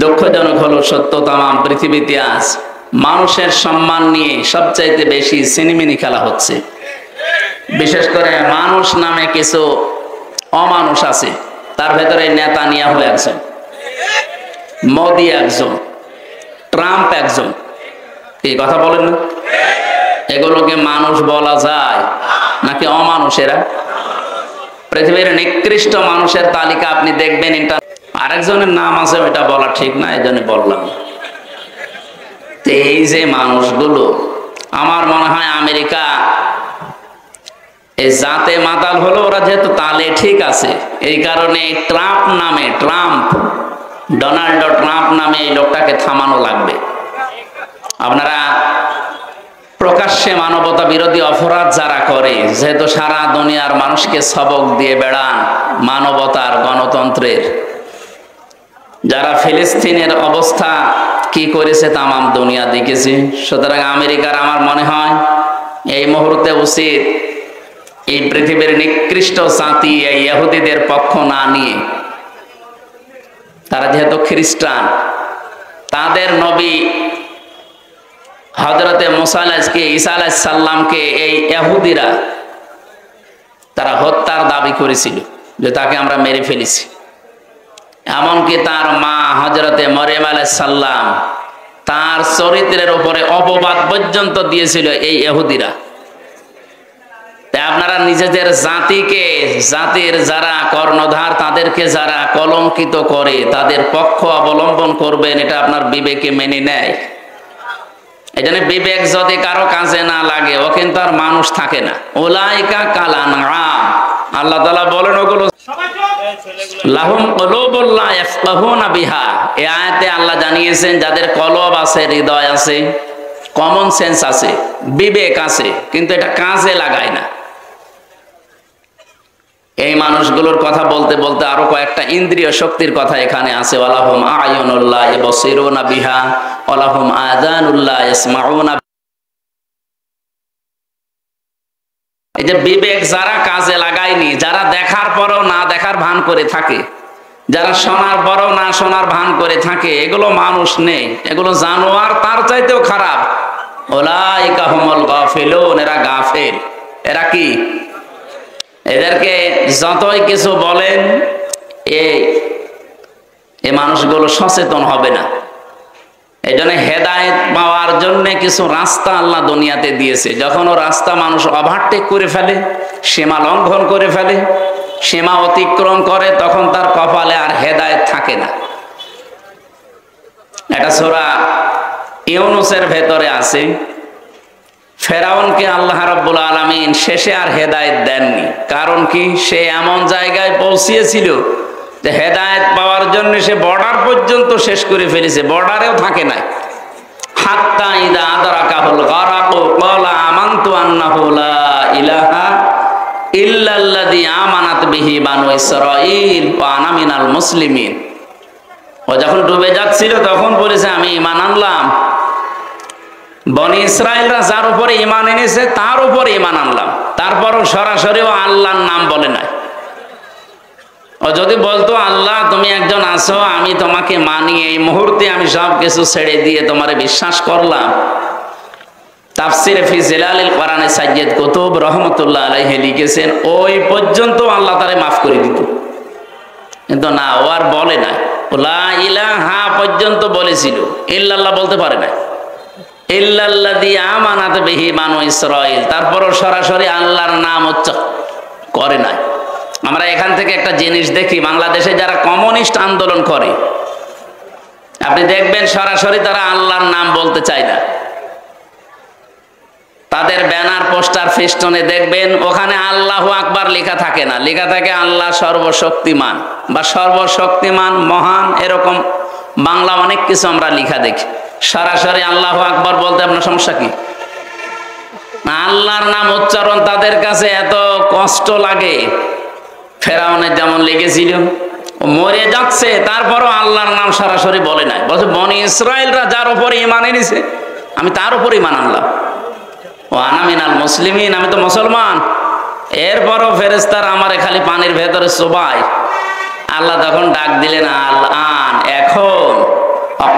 দুঃখজনক হলো সত্য, তামাম পৃথিবীতে আজ মানুষের সম্মান নিয়ে সবচাইতে বেশি সিনেমিনি খেলা হচ্ছে। বিশেষ করে মানুষ নামে কিছু অমানুষ আছে, তার ভেতরে নেতানিয়াহু একজন, মোদি একজন, ট্রাম্প একজন। এই কথা বলেন না? এগুলোকে মানুষ বলা যায় নাকি অমানুষেরা? পৃথিবীর নিকৃষ্ট মানুষের তালিকা আপনি দেখবেন, আরেকজনের নাম আছে, ওইটা বলা ঠিক না, এই জন্য বললাম। এই যে মানুষগুলো, আমার মনে হয় আমেরিকা এই জাতে মাতাল হলো, ওরা যেহেতু তালে ঠিক আছে, এই কারণে ডোনাল্ড ট্রাম্প নামে এই লোকটাকে থামানো লাগবে। আপনারা প্রকাশ্যে মানবতা বিরোধী অপরাধ যারা করে, যেহেতু সারা দুনিয়ার মানুষকে সবক দিয়ে বেড়ান মানবতার, গণতন্ত্রের, যারা ফিলিস্তিনের অবস্থা কি করেছে তামাম দুনিয়া দেখেছে। সুতরাং আমেরিকার আমার মনে হয় এই মুহূর্তে উচিত এই পৃথিবীর নিকৃষ্ট জাতি এই ইহুদিদের পক্ষ না নিয়ে, তারা যেহেতু খ্রিস্টান, তাদের নবী হযরতে মুসা ঈসা আলাইহিস সালামকে এই ইহুদিরা তারা হত্যার দাবি করেছিল যে তাকে আমরা মেরে ফেলেছি। এমনকি তার মা হযরতে মরিয়ম আলাইহিস সালাম, তার চরিত্রের উপরে অপবাদ পর্যন্ত দিয়েছিল এই ইহুদিরা। তাই আপনারা নিজেদের জাতিকে, জাতির যারা কর্ণধার, তাদেরকে যারা কলঙ্কিত করে, তাদের পক্ষ অবলম্বন করবেন, এটা আপনার বিবেকে মেনে নেয়। এই জন্য বিবেক যদি কারো কাজে না লাগে, ও কিন্তু আর মানুষ থাকে না। উলাইকা কাল আনআম, আল্লাহ তাআলা বলেন ওগুলো লাহুম কুলুবুন লা ইয়াফকাহুনা বিহা। এই আয়াতে আল্লাহ জানিয়েছেন যাদের কলব আছে, হৃদয় আছে, কমন সেন্স আছে, বিবেক আছে, কিন্তু এটা কাজে লাগায় না। এই মানুষগুলোর কথা বলতে বলতে আরো কয়েকটা ইন্দ্রিয় শক্তির কথা এখানে আছে। ওয়ালাহুম আয়ুনুল লা ইবসিরুনা বিহা ওয়ালাহুম আযানুল লা ইয়াসমাউনা। এই যে বিবেক যারা কাজে লাগায়নি, যারা দেখার পরও না দেখার ভান করে থাকে, যারা শোনার পরও না শোনার ভান করে থাকে, এগুলো মানুষ নেই, এগুলো জানোয়ার, তার চাইতেও খারাপ। উলাইকা হুমুল গাফিলুন, এরা গাফেল। এরা কি? এদেরকে যতই কিছু বলেন, এই মানুষগুলো সচেতন হবে না। এই জন্য হেদায়েত পাওয়ার জন্য কিছু রাস্তা আল্লাহ দুনিয়াতে দিয়েছে। যখন ও রাস্তা মানুষ ওভারটেক করে ফেলে, সীমা লঙ্ঘন করে ফেলে, সীমা অতিক্রম করে, তখন তার কপালে আর হেদায়েত থাকে না। এটা সূরা ইউনূসের ভেতরে আছে। ফেরাউনকে আল্লাহ রাব্বুল আলামিন শেষে আর হেদায়েত দেননি। কারণ কি? সে এমন জায়গায় পৌঁছিয়েছিল যে হেদায়েত পাওয়ার জন্য সে বর্ডার পর্যন্ত শেষ করে ফেলেছে, বর্ডারেও থাকে না। হাত্তা ইযা আদরাকাহুল গারাকু ক্বালা আমানতু আন্নাহু লা ইলাহা ইল্লাল্লাযী আমানাত বিহি বানু ইসরাঈল ওয়া আনা মিনাল মুসলিমিন। ও যখন ডুবে যাচ্ছিল তখন বলেছে আমি ঈমান আনলাম, বনি ইসরায়েলরা যার উপরে ঈমান এনেছে তার উপরে ঈমান আনলাম। তারপরও সরাসরি ও আল্লাহর নাম বলে নাই। ও যদি বলতো আল্লাহ তুমি একজন আছো, আমি তোমাকে মানি, এই মুহূর্তে আমি সব কিছু ছেড়ে দিয়ে তোমারে বিশ্বাস করলাম, তাফসিরে ফি জিলালিল কোরআনে সাইয়্যিদ কুতুব রহমাতুল্লাহ আলাইহি লিখেছেন, ওই পর্যন্ত আল্লাহ তারে মাফ করে দিত। কিন্তু না, ও আর বলে না। লা ইলাহা পর্যন্ত বলেছিল, ইল্লাল্লাহ বলতে পারে না। ইল্লাল্লাযী আমানাত বিহি বানু ইসরাঈল, তারপরও সরাসরি আল্লাহর নাম উচ্চারণ করে না। আমরা এখান থেকে একটা জিনিস দেখি, বাংলাদেশে যারা কমিউনিস্ট আন্দোলন করে, আপনি দেখবেন সরাসরি তারা আল্লাহর নাম বলতে চায় না। তাদের ব্যানার, পোস্টার, ফেস্টনে দেখবেন ওখানে আল্লাহু আকবার লেখা থাকে না, লেখা থাকে আল্লাহ সর্বশক্তিমান বা সর্বশক্তিমান মহান, এরকম বাংলা অনেক কিছু আমরা লেখা দেখি। সরাসরি আল্লাহু আকবার বলতে আপনার সমস্যা কি? আল্লাহর নাম উচ্চারণ তাদের কাছে এত কষ্ট লাগে। ফেরাউনের যেমন লেগেছিল, ও মরে যাচ্ছে, তারপরও আল্লাহর নাম সরাসরি বলে নাই। বলছে বনি ইসরায়েলরা যার উপরে ঈমান এনেছে আমি তার উপরে ঈমান আনলাম, ও আনা মিনাল মুসলিমিন, আমি তো মুসলমান। এরপরও ফেরেশতারা আমারে খালি পানির ভেতরে চোবায়। আল্লাহ তখন ডাক দিলেন, আল আন, এখন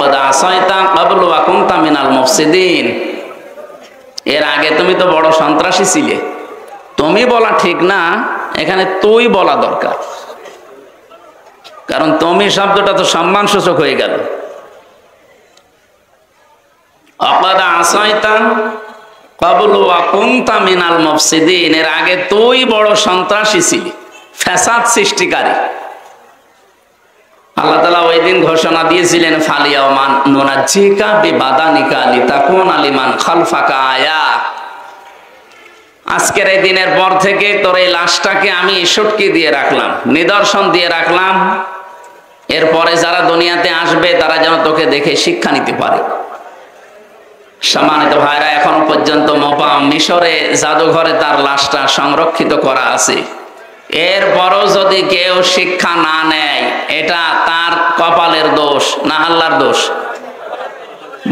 ওয়াকাদ আসাইতা ক্বাবলু ওয়া কুনতা মিনাল মুফসিদিন। এর আগে তুমি তো বড় সন্ত্রাসী ছিলে। তুমি বলা ঠিক না, এখানে তুই বলা দরকার, কারণ তুমি শব্দটা তো সম্মানসূচক হয়ে গেল। ওয়াকাদ আসাইতা ক্বাবলু ওয়া কুনতা মিনাল মুফসিদিন, এর আগে তুই বড় সন্ত্রাসী ছিলি, ফ্যাসাদ সৃষ্টিকারী। আল্লাহ তাআলা ওই দিন ঘোষণা দিয়েছিলেন ফালিয়াউমা নুনাজ্জিকা বিবাদানিকা লিতাকুনা লিমান খালফাকা আয়া। আজকের এই দিনের পর থেকে তোর এই লাশটাকে আমি সটকি দিয়ে রাখলাম, নিদর্শন দিয়ে রাখলাম, এরপরে যারা দুনিয়াতে আসবে তারা যেন তোকে দেখে শিক্ষা নিতে পারে। সম্মানিত ভাইরা, এখনো পর্যন্ত মিশরে জাদুঘরে তার লাশটা সংরক্ষিত করা আছে। এরপরও যদি কেউ শিক্ষা না নেয়, এটা তার কপালের দোষ না আল্লাহর দোষ?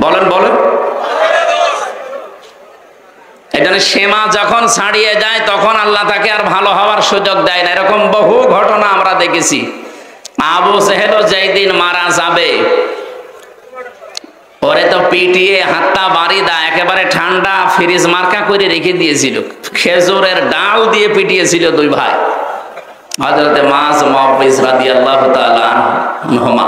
বলেন বলেন। এজন্য সীমা যখন ছাড়িয়ে যায় তখন আল্লাহ তাকে আর ভালো হওয়ার সুযোগ দেয় না। এরকম বহু ঘটনা আমরা দেখেছি। আবু জেহেলও যেই দিন মারা যাবে, ওরে তো পিটিয়ে হাতটা বাড়ি দেয়, একেবারে ঠান্ডা ফ্রিজ মার্কা করে রেখে দিয়েছিল, খেজুরের ডাল দিয়ে পিটিয়েছিল দুই ভাই, হযরতে মাস মুআবিজ রাদিয়াল্লাহু তাআলা আনহুমা।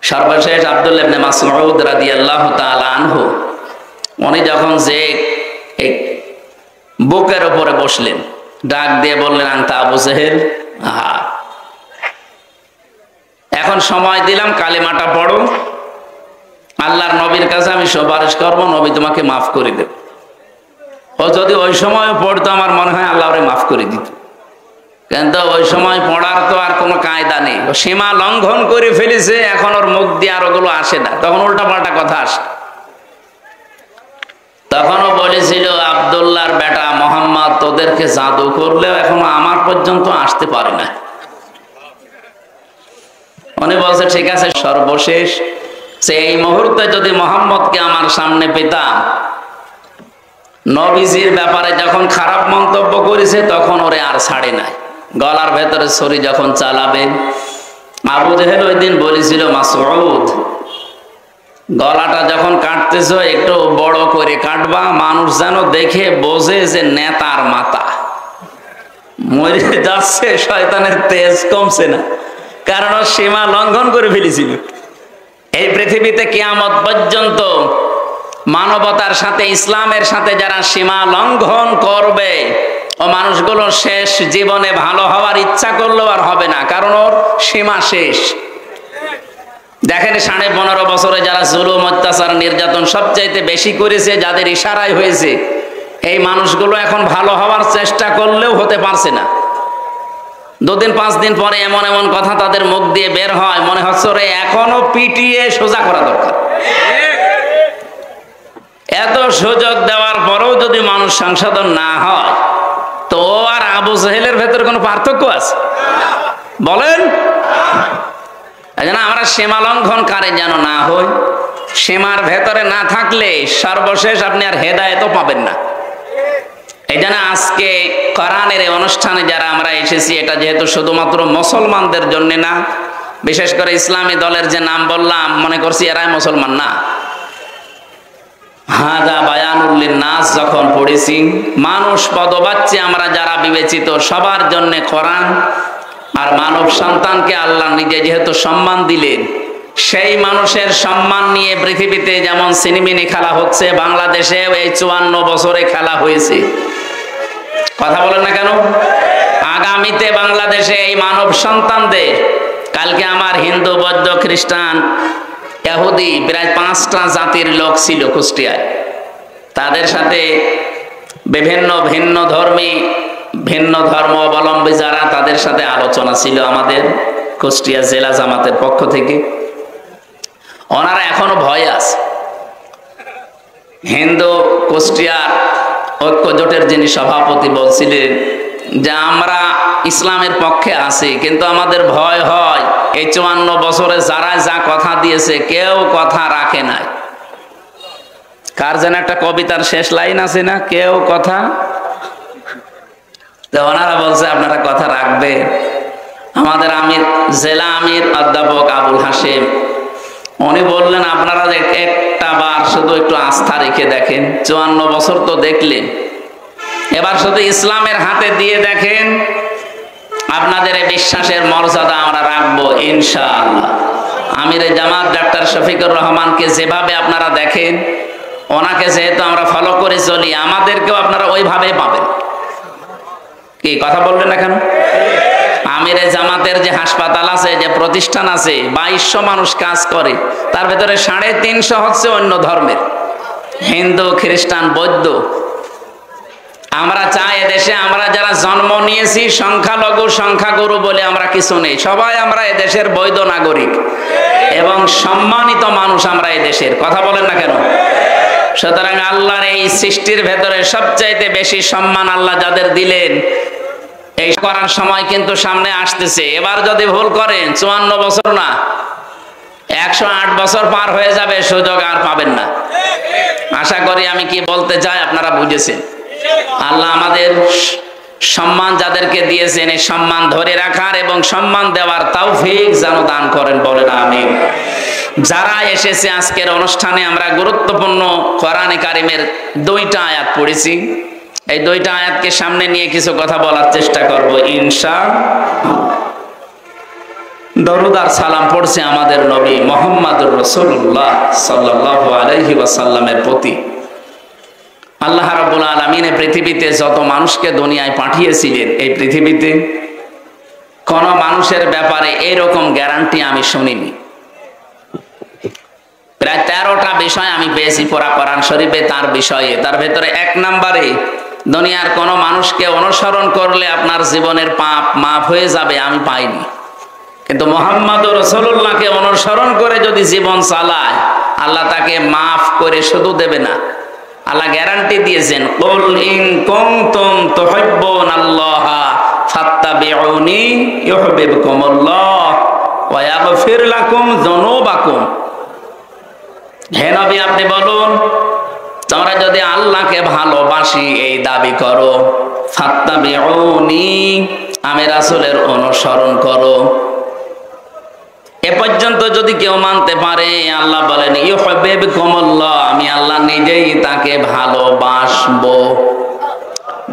সর্বশেষ আব্দুল্লাহ ইবনে মাসউদ রাদিয়াল্লাহু তাআলা আনহু, উনি যখন যে বুকের উপরে বসলেন, ডাক দিয়ে বললেন আনতা আবু জেহেল। এখন সময় দিলাম, কালিমাটা পড়ো, আল্লাহর নবীর কাছে আমি সুপারিশ করব, নবী তোমাকে মাফ করে দেব। ও যদি ওই সময় পড়তো আমার মনে হয় আল্লাহ ওরে মাফ করে দিত, কিন্তু ওই সময় পড়ার তো আর কোনো কায়দা নেই। ও সীমা লঙ্ঘন করে ফেলেছে, এখন ওর মুখ দিয়ে আর ওগুলো আসে না, তখন উল্টা পাল্টা কথা আসে। তখনও বলেছিল আব্দুল্লাহর বেটা মোহাম্মদ তোদেরকে জাদু করলেও এখনো আমার পর্যন্ত আসতে পারে না। উনি বলছে ঠিক আছে, সর্বশেষ সেই মুহূর্তে যদি মোহাম্মদকে আমার সামনে পেতাম, নবীজির ব্যাপারে যখন খারাপ মন্তব্য করেছে তখন ওরে আর ছাড়ে নাই। গলার ভেতরে ছুরি যখন চালাবে, আবু জেহেল ওই দিন বলেছিল মাসউদ গলাটা যখন কাটতেছো একটু বড় করে কাটবা, মানুষ যেন দেখে বোঝে যে নেতার মাথা। মরে যাচ্ছে, শয়তানের তেজ কমছে না, কারণ সীমা লঙ্ঘন করে ফেলেছিল। এই পৃথিবীতে কিয়ামত পর্যন্ত মানবতার সাথে, ইসলামের সাথে যারা সীমা লঙ্ঘন করবে, ও মানুষগুলো শেষ জীবনে ভালো হওয়ার ইচ্ছা করলেও আর হবে না, কারণ ওর সীমা শেষ। দেখেন 15.5 বছরে যারা জুলুম, অত্যাচার, নির্যাতন সবচাইতে বেশি করেছে, যাদের ইশারায় হয়েছে, এই মানুষগুলো এখন ভালো হওয়ার চেষ্টা করলেও হতে পারছে না। 2 দিন 5 দিন পরে এমন এমন কথা তাদের মুখ দিয়ে বের হয়, মনে হচ্ছে রে এখনো পিটিয়ে সোজা করা দরকার। এত সুযোগ দেওয়ার পরেও যদি মানুষ সংশোধন না হয়, তো আর আবু জেহেলের ভেতরে কোনো পার্থক্য আছে? বলেন। আমরা সীমা লঙ্ঘনকারী যেন না হই। সীমার ভেতরে না থাকলে সর্বশেষ আপনি আর হেদায়েতও পাবেন না। এই জন্য আজকে কোরআনের এই অনুষ্ঠানে যারা আমরা এসেছি, এটা যেহেতু শুধুমাত্র মুসলমানদের জন্য না, বিশেষ করে ইসলামী দলের যে নাম বললাম, মনে করছি এরাই মুসলমান না। হাদা বায়ানুল লিন্নাস যখন পড়েছি, মানুষ পদবাচ্চে আমরা যারা বিবেচিত, সবার জন্য কোরআন। আর মানব সন্তানকে আল্লাহ নিজে যেহেতু সম্মান দিলেন, সেই মানুষের সম্মান নিয়ে পৃথিবীতে যেমন সিনেমিনি খেলা হচ্ছে, বাংলাদেশে এই 54 বছরে খেলা হয়েছে। কথা বলেন না কেন? আগামীতে বাংলাদেশে এই মানব সন্তানদের, কালকে আমার হিন্দু, বৌদ্ধ, খ্রিস্টান, ইহুদি প্রায় 5টা জাতির লোক ছিল কুষ্টিয়ায়। তাদের সাথে বিভিন্ন ভিন্ন ধর্ম অবলম্বী যারা, তাদের সাথে আলোচনা ছিল আমাদের কুষ্টিয়া জেলা জামাতের পক্ষ থেকে। ওনারা এখনো ভয় আছে। হিন্দু কুষ্টিয়ার ঐক্য জোটের যিনি সভাপতি বলছিলেন যে আমরা ইসলামের পক্ষে আছি, কিন্তু আমাদের ভয় হয় এই 54 বছরে যারা যা কথা দিয়েছে কেউ কথা রাখে নাই। কার যেন একটা কবিতার শেষ লাইন আছে না, কেউ কথা। তো ওনারা বলছে আপনারা কথা রাখবে। আমাদের জেলা আমির অধ্যাপক আবুল হাশেম, উনি বললেন আপনারা একটা বার শুধু একটু আস্থা রেখে দেখেন, 54 বছর তো দেখলেন, এবার শুধু ইসলামের হাতে দিয়ে দেখেন, আপনাদের এই বিশ্বাসের মর্যাদা আমরা রাখবো ইনশাআল্লাহ। আমিরে জামাত ডাক্তার শফিকুর রহমানকে যেভাবে আপনারা দেখেন, ওনাকে যেহেতু আমরা ফলো করে চলি, আমাদেরকেও আপনারা ওইভাবে পাবেন। কি কথা বললেন না কেন? আমিরে জামাতের যে হাসপাতাল আছে, যে প্রতিষ্ঠান আছে, 2200 মানুষ কাজ করে, তার ভেতরে 350 হচ্ছে অন্য ধর্মের, হিন্দু, খ্রিস্টান, বৌদ্ধ। আমরা চাই এদেশে আমরা যারা জন্ম নিয়েছি সংখ্যালঘু সংখ্যাগুরু বলে আমরা কিছু নেই, সবাই আমরা এদেশের বৈধ নাগরিক এবং সম্মানিত মানুষ আমরা এদেশের। কথা বলেন না কেন? সুতরাং আল্লাহর এই সৃষ্টির ভেতরে সবচাইতে বেশি সম্মান আল্লাহ যাদের দিলেন, এই করার সময় কিন্তু সামনে আসতেছে। এবার যদি ভুল করেন 54 বছর না, 108 বছর পার হয়ে যাবে, সুযোগ আর পাবেন না। আশা করি আমি কি বলতে চাই আপনারা বুঝেছেন। আল্লাহ আমাদের সম্মান যাদেরকে দিয়েছেন, এই সম্মান ধরে রাখার এবং সম্মান দেওয়ার তৌফিক যেন দান করেন, বলেন আমিন। যারা এসেছে আজকের অনুষ্ঠানে, আমরা গুরুত্বপূর্ণ কোরআনে কারিমের 2টা আয়াত পড়েছি। এই 2টা আয়াতকে সামনে নিয়ে কিছু কথা বলার চেষ্টা করব ইনশাআল্লাহ। দরুদ আর সালাম পড়ছে আমাদের নবী মুহাম্মদুর রাসূলুল্লাহ সাল্লাল্লাহু আলাইহি ওয়াসাল্লামের প্রতি। আল্লাহ রাব্বুল আলামিন এই পৃথিবীতে যত মানুষকে দুনিয়ায় পাঠিয়েছিলেন, এই পৃথিবীতে কোন মানুষের ব্যাপারে এরকম গ্যারান্টি আমি শুনিনি। প্রায় 13টা বিষয় আমি পেয়েছি পুরা কোরআন শরীফে তার বিষয়ে। তার ভেতরে 1 নম্বরে দুনিয়ার কোন মানুষকে অনুসরণ করলে আপনার জীবনের পাপ মাফ হয়ে যাবে, আমি পাইনি। কিন্তু মুহাম্মদুর রাসূলুল্লাহকে অনুসরণ করে যদি জীবন চালায়, আল্লাহ তাকে মাফ করে শুধু দেবে না, আল্লাহ গ্যারান্টি দিয়েছেন, কুল ইন কুনতুম তুহিব্বুনাল্লাহা ফাত্তাবিউনি ইউহিব্বুকুমুল্লাহ ওয়া ইয়াগফির লাকুম যুনুবাকুম। হে নবী, আপনি বলুন, তোমরা যদি আল্লাহকে ভালোবাসি এই দাবি করো, ফাত্তাবিউনি, আমি রাসূলের অনুসরণ করো। এ পর্যন্ত যদি কেউ মানতে পারে, আল্লাহ বলেন ইউহিব্বুকুমুল্লাহ, আমি আল্লাহ নিজেই তাকে ভালোবাসবো।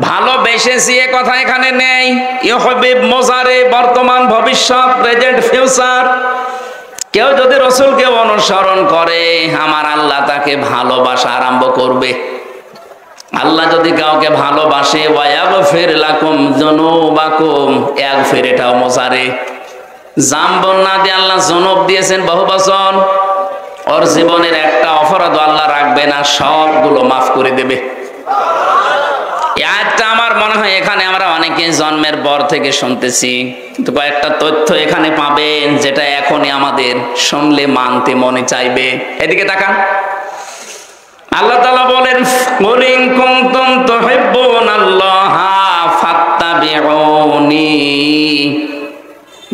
ভালোবেসেছি এ কথা এখানে নেই। ইউহিব্বু মুজারে, বর্তমান, ভবিষ্যৎ, প্রেজেন্ট, ফিউচার। কেউ যদি রাসূলকে অনুসরণ করে, আমার আল্লাহ তাকে ভালোবাসা আরম্ভ করবে। আল্লাহ যদি কাউকে ভালোবাসে, ওয়া ইয়াগফির লাকুম যুনুবাকুম, ইয়াগফির এটাও মুজারে। জামবন না দিয়ে আল্লাহ জনব দিয়েছেন বহু বচন। ওর জীবনের একটা অপরাধ আল্লাহ রাখবে না, সবগুলো মাফ করে দেবে। একটা আমার মনে হয় এখানে আমরা অনেকে জন্মের পর থেকে শুনতেছি, কিন্তু কয়েকটা তথ্য এখানে পাবেন যেটা এখনই আমাদের শুনলে মানতে মনে চাইবে। এদিকে তাকান, আল্লাহ তাআলা বলেন, কুল ইন কুনতুম তুহিব্বুনাল্লাহা ফাত্তাবিউনি।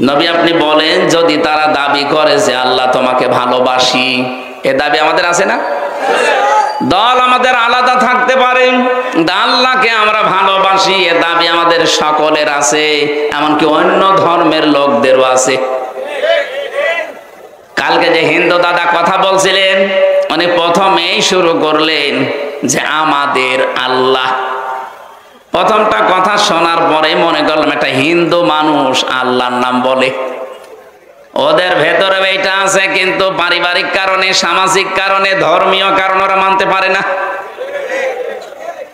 নবী আপনি বলেন, যদি তারা দাবি করে যে আল্লাহ তোমাকে ভালোবাসি, এ দাবি আমাদের আছে না? দল আমাদের আলাদা থাকতে পারে, আল্লাহকে আমরা ভালোবাসি এ দাবি আমাদের সকলের আছে, এমনকি অন্য ধর্মের লোকদেরও আছে। কালকে যে হিন্দু দাদা কথা বলছিলেন, উনি প্রথমেই শুরু করলেন যে আমাদের আল্লাহ। প্রথমটা কথা শোনার পরে মনে করলাম একটা হিন্দু মানুষ আল্লাহর নাম বলে। ওদের ভেতরে এইটা আছে, কিন্তু পারিবারিক কারণে, সামাজিক কারণে, ধর্মীয় কারণে ওরা মানতে পারে না।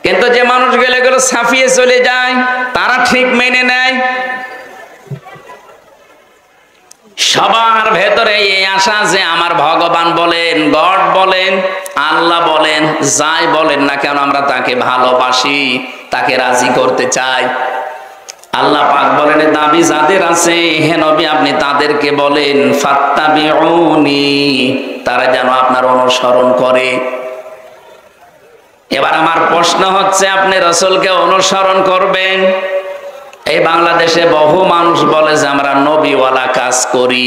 কিন্তু যে মানুষগুলো এগুলো ছাপিয়ে চলে যায়, তারা ঠিক মেনে নেয়। সবার ভেতরে এই আশা যে আমার ভগবান বলেন, গড বলেন, আল্লাহ বলেন, যাই বলেন না কেন আমরা তাকে ভালোবাসি, তাকে রাজি করতে চাই। আল্লাহ পাক বলেন, দাবি যাদের আছে হে নবী আপনি তাদেরকে বলেন ফাত্তাবিউনি, তারা যেন আপনার অনুসরণ করে। এবার আমার প্রশ্ন হচ্ছে, আপনি রাসূলকে অনুসরণ করবেন, এই বাংলাদেশে বহু মানুষ বলে যে আমরা নবীওয়ালা কাজ করি।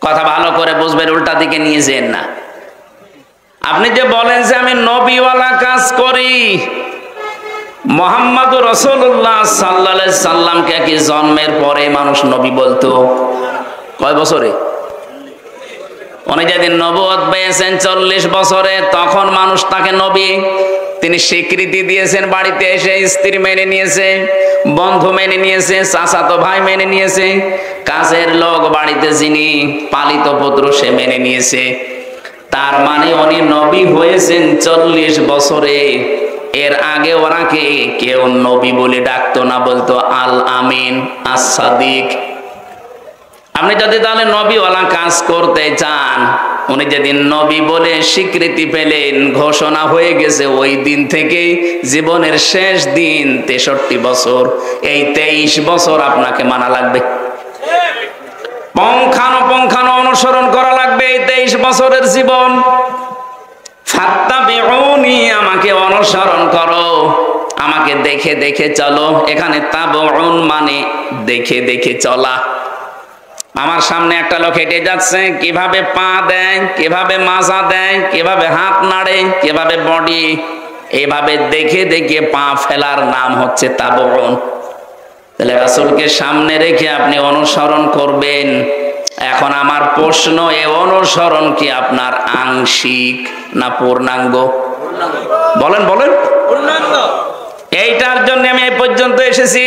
কথা ভালো করে বুঝবেন, উল্টা দিকে নিয়ে যেন না। আপনি যে বলেন যে আমি নবীওয়ালা কাজ করি, মুহাম্মদুর রাসূলুল্লাহ সাল্লাল্লাহু আলাইহি সাল্লামকে কি জন্মের পরে মানুষ নবী বলতো? কয় বছরে? উনি যেদিন নবুয়ত পেয়েছেন 40 বছরে, তখন মানুষ তাকে নবী, তিনি স্বীকৃতি দিয়েছেন। বাড়িতে এসে স্ত্রী মেনে নিয়েছে, বন্ধু মেনে নিয়েছে, চাচাতো ভাই মেনে নিয়েছে, কাজের লোক বাড়িতে যিনি পালিত পুত্র সে মেনে নিয়েছে। তার মানে উনি নবী হয়েছেন 40 বছরে। এর আগে ওনাকে কেউ নবী বলে ডাকতো না, বলতো আল আমিন, আস-সাদিক। আপনি যদি তাহলে নবীওয়ালা কাজ করতে চান, উনি যেদিন নবী বলে স্বীকৃতি পেলেন, ঘোষণা হয়ে গেছে, ওই দিন থেকে জীবনের শেষ দিন 63 বছর, এই 23 বছর আপনাকে মানা লাগবে, পঙ্খানো অনুসরণ করা লাগবে এই 23 বছরের জীবন। ফাত্তাবিউনি, আমাকে অনুসরণ করো, আমাকে দেখে দেখে চলো। এখানে তাবউন মানে দেখে দেখে চলা। আমার সামনে একটা লোক হেঁটে যাচ্ছে, কিভাবে পা দেয়, কিভাবে মাজা দেয়, কিভাবে হাত নাড়ে, কিভাবে বডি, এইভাবে দেখে দেখে পা ফেলার নাম হচ্ছে তাবউন। তাহলে রাসূলকে সামনে রেখে আপনি অনুসরণ করবেন। এখন আমার প্রশ্ন, এ অনুসরণ কি আপনার আংশিক না পূর্ণাঙ্গ? বলেন বলেন। পূর্ণাঙ্গ। এইটার জন্য আমি এই পর্যন্ত এসেছি।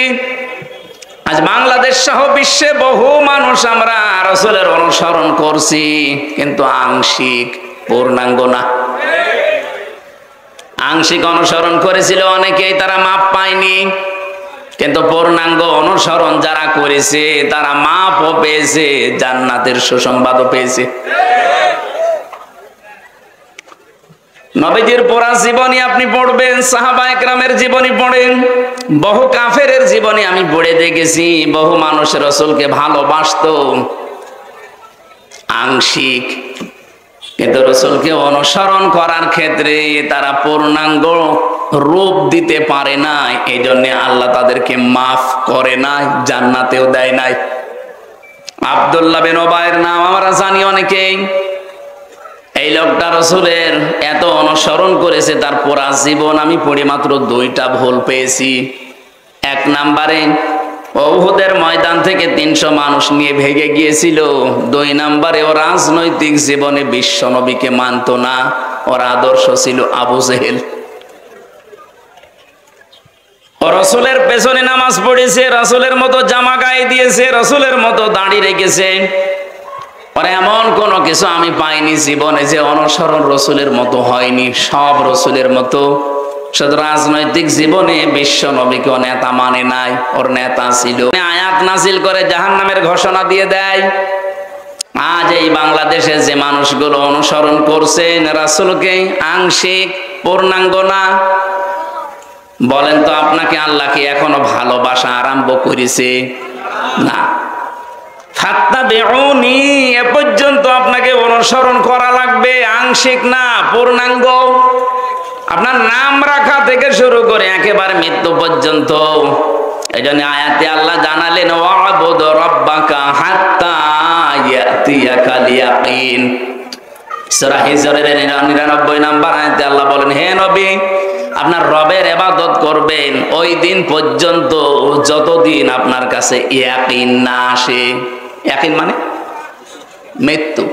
আজ বাংলাদেশ সহ বিশ্বে বহু মানুষ আমরা রাসূলের অনুসরণ করছি, কিন্তু আংশিক, পূর্ণাঙ্গ না। আংশিক অনুসরণ করেছিল অনেকেই, তারা মাপ পায়নি। কিন্তু পূর্ণাঙ্গ অনুসরণ যারা করেছে তারা মাপও পেয়েছে, জান্নাতের সুসংবাদও পেয়েছে। নবীজির পুরা জীবনী আপনি পড়বেন, সাহাবায়ে কেরামের জীবনী পড়েন, বহু কাফেরের জীবনী আমি পড়ে দেখেছি। বহু মানুষ রাসূলকে ভালোবাসতো আংশিক, কিন্তু রাসূলকে অনুসরণ করার ক্ষেত্রে তারা পূর্ণাঙ্গ রূপ দিতে পারে নাই, এই জন্য আল্লাহ তাদেরকে মাফ করে নাই, জান্নাতেও দেয় নাই। আব্দুল্লাহ বিন উবাইয়ের নাম আমরা জানি অনেকেই। এই লোকটা রাসূলের এত অনুসরণ করেছে, তার পুরা জীবন আমি পড়ে মাত্র 2টা ভুল পেয়েছি। 1 নম্বরে উহুদের ময়দান থেকে 300 মানুষ নিয়ে ভেগে গিয়েছিল। 2 নম্বরে ও রাজনৈতিক জীবনে বিশ্ব নবীকে মানত না, ওর আদর্শ ছিল আবু জেহেল। ও রাসূলের পেছনে নামাজ পড়েছে, রাসূলের মতো জামা গায়ে দিয়েছে, রাসূলের মতো দাড়ি রেখেছে। আর এমন কোন কিছু আমি পাইনি জীবনে যে অনুসরণ রাসূলের মতো হয়নি, সব রাসূলের মতো। শুধু রাজনৈতিক জীবনে বিশ্ব নবীকে নেতা মানে নাই, ওর নেতা ছিল আয়াত নাযিল করে জাহান্নামের ঘোষণা দিয়ে দেয়। আজ এই বাংলাদেশে যে মানুষগুলো অনুসরণ করছেন রাসূলকে, আংশিক, পূর্ণাঙ্গ না, বলেন তো আপনাকে আল্লাহ কি এখনো ভালোবাসা আরম্ভ করেছে? না। ফাত্তাবিউনি, এ পর্যন্ত আপনাকে অনুসরণ করা লাগবে, আংশিক না, পূর্ণাঙ্গ। আপনার নাম রাখা থেকে শুরু করে একেবারে মৃত্যু পর্যন্ত। এই জন্য আয়াতে আল্লাহ জানালেন, ওয়াবুদ রাব্বাকা হাত্তা ইয়াতিয়াকাল ইয়াকিন। সূরা হিজরের 99 নম্বর আয়াতে আল্লাহ বলেন, হে নবী, আপনার রবের ইবাদত করবেন ওই দিন পর্যন্ত যতদিন আপনার কাছে ইয়াকিন না আসে। ইয়াকিন মানে মৃত্যু।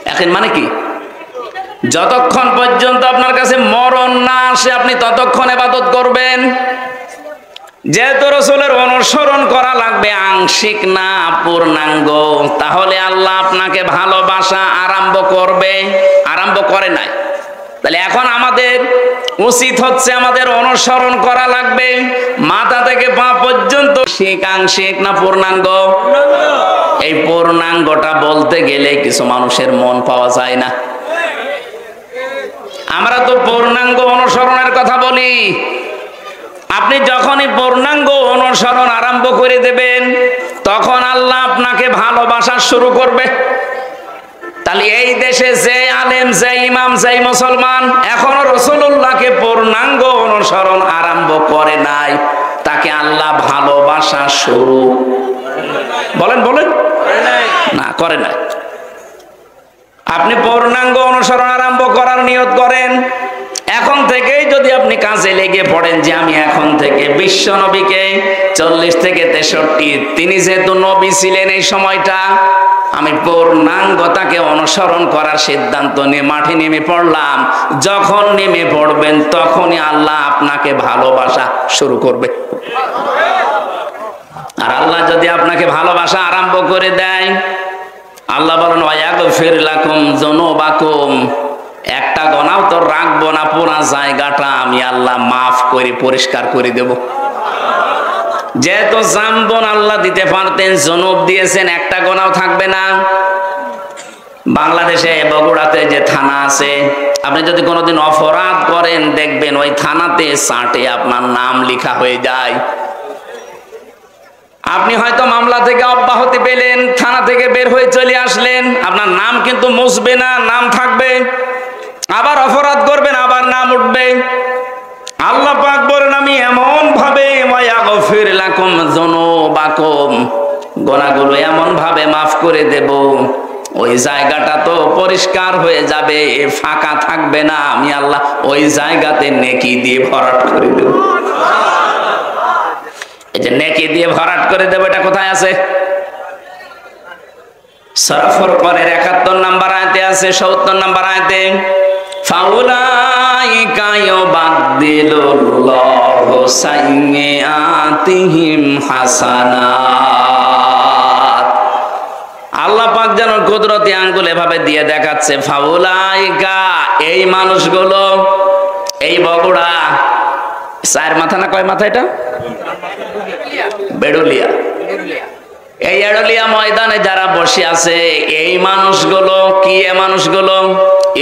ইয়াকিন মানে কি? যতক্ষণ পর্যন্ত আপনার কাছে মরণ না আসে আপনি ততক্ষণ ইবাদত করবেন। যেহেতু রাসূলের অনুসরণ করা লাগবে আংশিক না পূর্ণাঙ্গ, তাহলে আল্লাহ আপনাকে ভালোবাসা আরম্ভ করবে, আরম্ভ করে নাই। তাহলে এখন আমাদের উচিত হচ্ছে আমাদের অনুসরণ করা লাগবে মাথা থেকে পা পর্যন্ত। আংশিক না পূর্ণাঙ্গ? এই পূর্ণাঙ্গটা বলতে গেলে কিছু মানুষের মন পাওয়া যায় না। আমরা তো পূর্ণাঙ্গ অনুসরণের কথা বলি। আপনি যখনই পূর্ণাঙ্গ অনুসরণ আরম্ভ করে দেবেন তখন আল্লাহ আপনাকে ভালোবাসা শুরু করবে। তাহলে এই দেশে যে আলেম, যে ইমাম, যে মুসলমান এখনো রাসূলুল্লাহকে পূর্ণাঙ্গ অনুসরণ আরম্ভ করে নাই, তাকে আল্লাহ ভালোবাসা শুরু বলেন বলেন না করে নাই। আপনি পূর্ণাঙ্গ অনুসরণ আরম্ভ করার নিয়ত করেন, এখন থেকেই যদি আপনি কাজে লেগে পড়েন যে আমি এখন থেকে বিশ্ব নবীকে 40 থেকে 63, তিনি যেহেতু নবী ছিলেন এই সময়টা, আমি পূর্ণাঙ্গতাকে অনুসরণ করার সিদ্ধান্ত নিয়ে মাঠে নেমে পড়লাম। যখন নেমে পড়বেন তখনই আল্লাহ আপনাকে ভালোবাসা শুরু করবে। আর আল্লাহ যদি আপনাকে ভালোবাসা আরম্ভ করে দেয়, আল্লাহ বলেন ওয়াগফির লাকুম যুনুবাকুম, একটা গোনাও তো রাখবো না, পুরা জায়গাটা আমি আল্লাহ মাফ করে পরিষ্কার করে দেব। যেহেতু জামবন আল্লাহ দিতে পারতেন, জুনুব দিয়েছেন, একটা গোনাও থাকবে না। বাংলাদেশে বগুড়াতে যে থানা আছে, আপনি যদি কোনোদিন অপরাধ করেন দেখবেন ওই থানাতে চার্টে আপনার নাম লেখা হয়ে যায়। আপনি হয়তো মামলা থেকে অব্যাহতি পেলেন, থানা থেকে বের হয়ে চলে আসলেন, আপনার নাম কিন্তু মুছবে না, নাম থাকবে। আবার অপরাধ করবেন, আবার নাম উঠবে। আল্লাহ পাক বলেন আমি এমন ভাবে ওয়াগফির লাকুম যুনুবাকুম, গুনাহগুলো এমন ভাবে মাফ করে দেব, ওই জায়গাটা তো পরিষ্কার হয়ে যাবে, ফাঁকা থাকবে না। আমি আল্লাহ ওই জায়গাতে নেকি দিয়ে ভরাট করে দেব। এই যে নেকি দিয়ে ভরাট করে দেব, এটা কোথায় আছে? সূরা ফুরকানের ৭১ নম্বর আয়াতে আছে, ৭০ নম্বর আয়াতে ফাউলাইকা ইউবাদদিলুল্লাহু সাইয়্যাতিহিম হাসানাত। আল্লাহ পাক যেন কুদরতি আঙ্গুল এভাবে দিয়ে দেখাচ্ছে, ফাউলাইকা, এই মানুষগুলো, এই বগুড়া, চার মাথা না কয় মাথা এটা? বেড়ুলিয়া। এই এড়লিয়া ময়দানে যারা বসে আছে এই মানুষগুলো কি? এ মানুষগুলো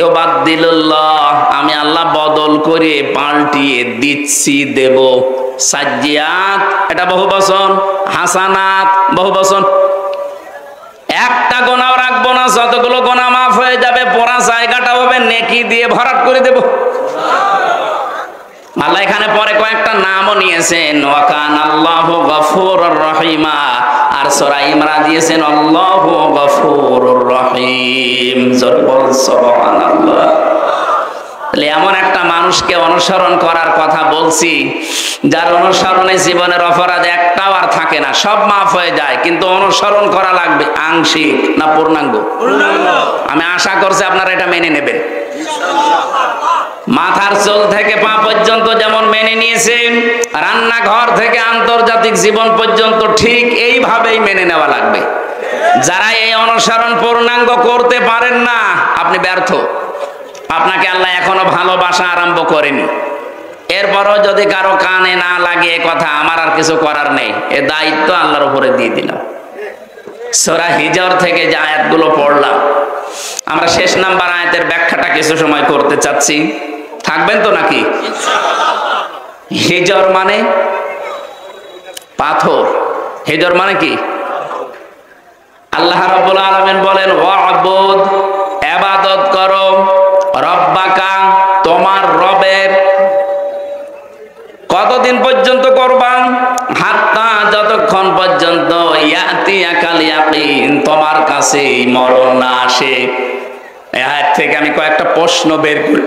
ইউবাদদিলুল্লাহ, আমি আল্লাহ বদল করে পাল্টিয়ে দিচ্ছি, দেব। সাজ্জিয়াত, এটা বহু বচন, হাসানাত বহু বচন। একটা গোনাও রাখবো না, যতগুলো গোনা মাফ হয়ে যাবে, পুরা জায়গাটা হবে নেকি দিয়ে ভরাট করে দেব। আল্লাহ এখানে পরে কয়েকটা নামও নিয়েছেন, ওয়া কানাল্লাহু গফুরুর রহিমা, আর সূরা ইমরান দিয়েছেন আল্লাহু গফুরুর রহিম। জোরে বল সুবহানাল্লাহ। তাহলে এমন একটা মানুষকে অনুসরণ করার কথা বলছি, যার অনুসরণে জীবনের অপরাধ একটাও আর থাকে না, সব মাফ হয়ে যায়, কিন্তু অনুসরণ করা লাগবে আংশিক না পূর্ণাঙ্গ? আমি আশা করছি আপনারা এটা মেনে নেবেন। মাথার চুল থেকে পা পর্যন্ত যেমন মেনে নিয়েছেন, রান্নাঘর থেকে আন্তর্জাতিক জীবন পর্যন্ত ঠিক এইভাবেই মেনে নেওয়া লাগবে। যারা এই অনুসরণ পূর্ণাঙ্গ করতে পারেন না, আপনি ব্যর্থ। আপনাকে আল্লাহ এখনো ভালোবাসা আরম্ভ করেনি। এরপরও যদি কারো কানে না লাগে কথা, আমার আর কিছু করার নেই, এ দায়িত্ব আল্লাহর উপরে দিয়ে দিলাম। সূরা হিজর থেকে যে আয়াতগুলো পড়লাম, আমরা শেষ নাম্বার আয়াতের ব্যাখ্যাটা কিছু সময় করতে চাচ্ছি। থাকবেন তো নাকি? হিজর মানে পাথর। হিজর মানে কি? আল্লাহ রাব্বুল আলামিন বলেন ওয়া'বুদ, ইবাদত করো, রব্বাকা, তোমার রবের। কতদিন পর্যন্ত করবা? হাত্তা, যতক্ষণ পর্যন্ত ইয়াতিয়াকাল ইয়াকিন, তোমার কাছে মরণ না আসে। এই আয়াত থেকে আমি কয়েকটা প্রশ্ন বের করি।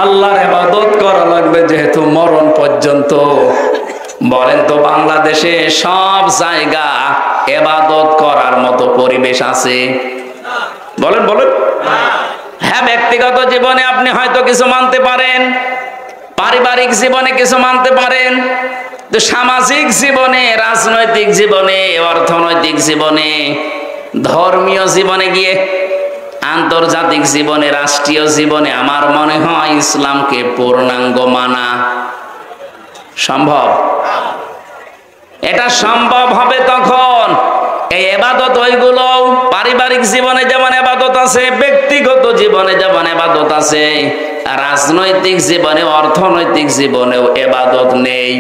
আল্লাহর ইবাদত করা লাগবে যেহেতু মরণ পর্যন্ত, বলেন তো বাংলাদেশে সব জায়গা ইবাদত করার মতো পরিবেশ আছে? বলেন বলেন। হ্যাঁ, ব্যক্তিগত জীবনে আপনি হয়তো কিছু মানতে পারেন, পারিবারিক জীবনে কিছু মানতে পারেন, তো সামাজিক জীবনে, রাজনৈতিক জীবনে, অর্থনৈতিক জীবনে, ধর্মীয় জীবনে গিয়ে, আন্তর্জাতিক জীবনে, রাষ্ট্রীয় জীবনে আমার মনে হয় ইসলামকে পূর্ণাঙ্গ মানা সম্ভব। এটা সম্ভব হবে তখন এই ইবাদত, ওইগুলো পারিবারিক জীবনে যেমন ইবাদত আছে, ব্যক্তিগত জীবনে যেমন ইবাদত আছে, রাজনৈতিক জীবনে, অর্থনৈতিক জীবনেও ইবাদত নেই।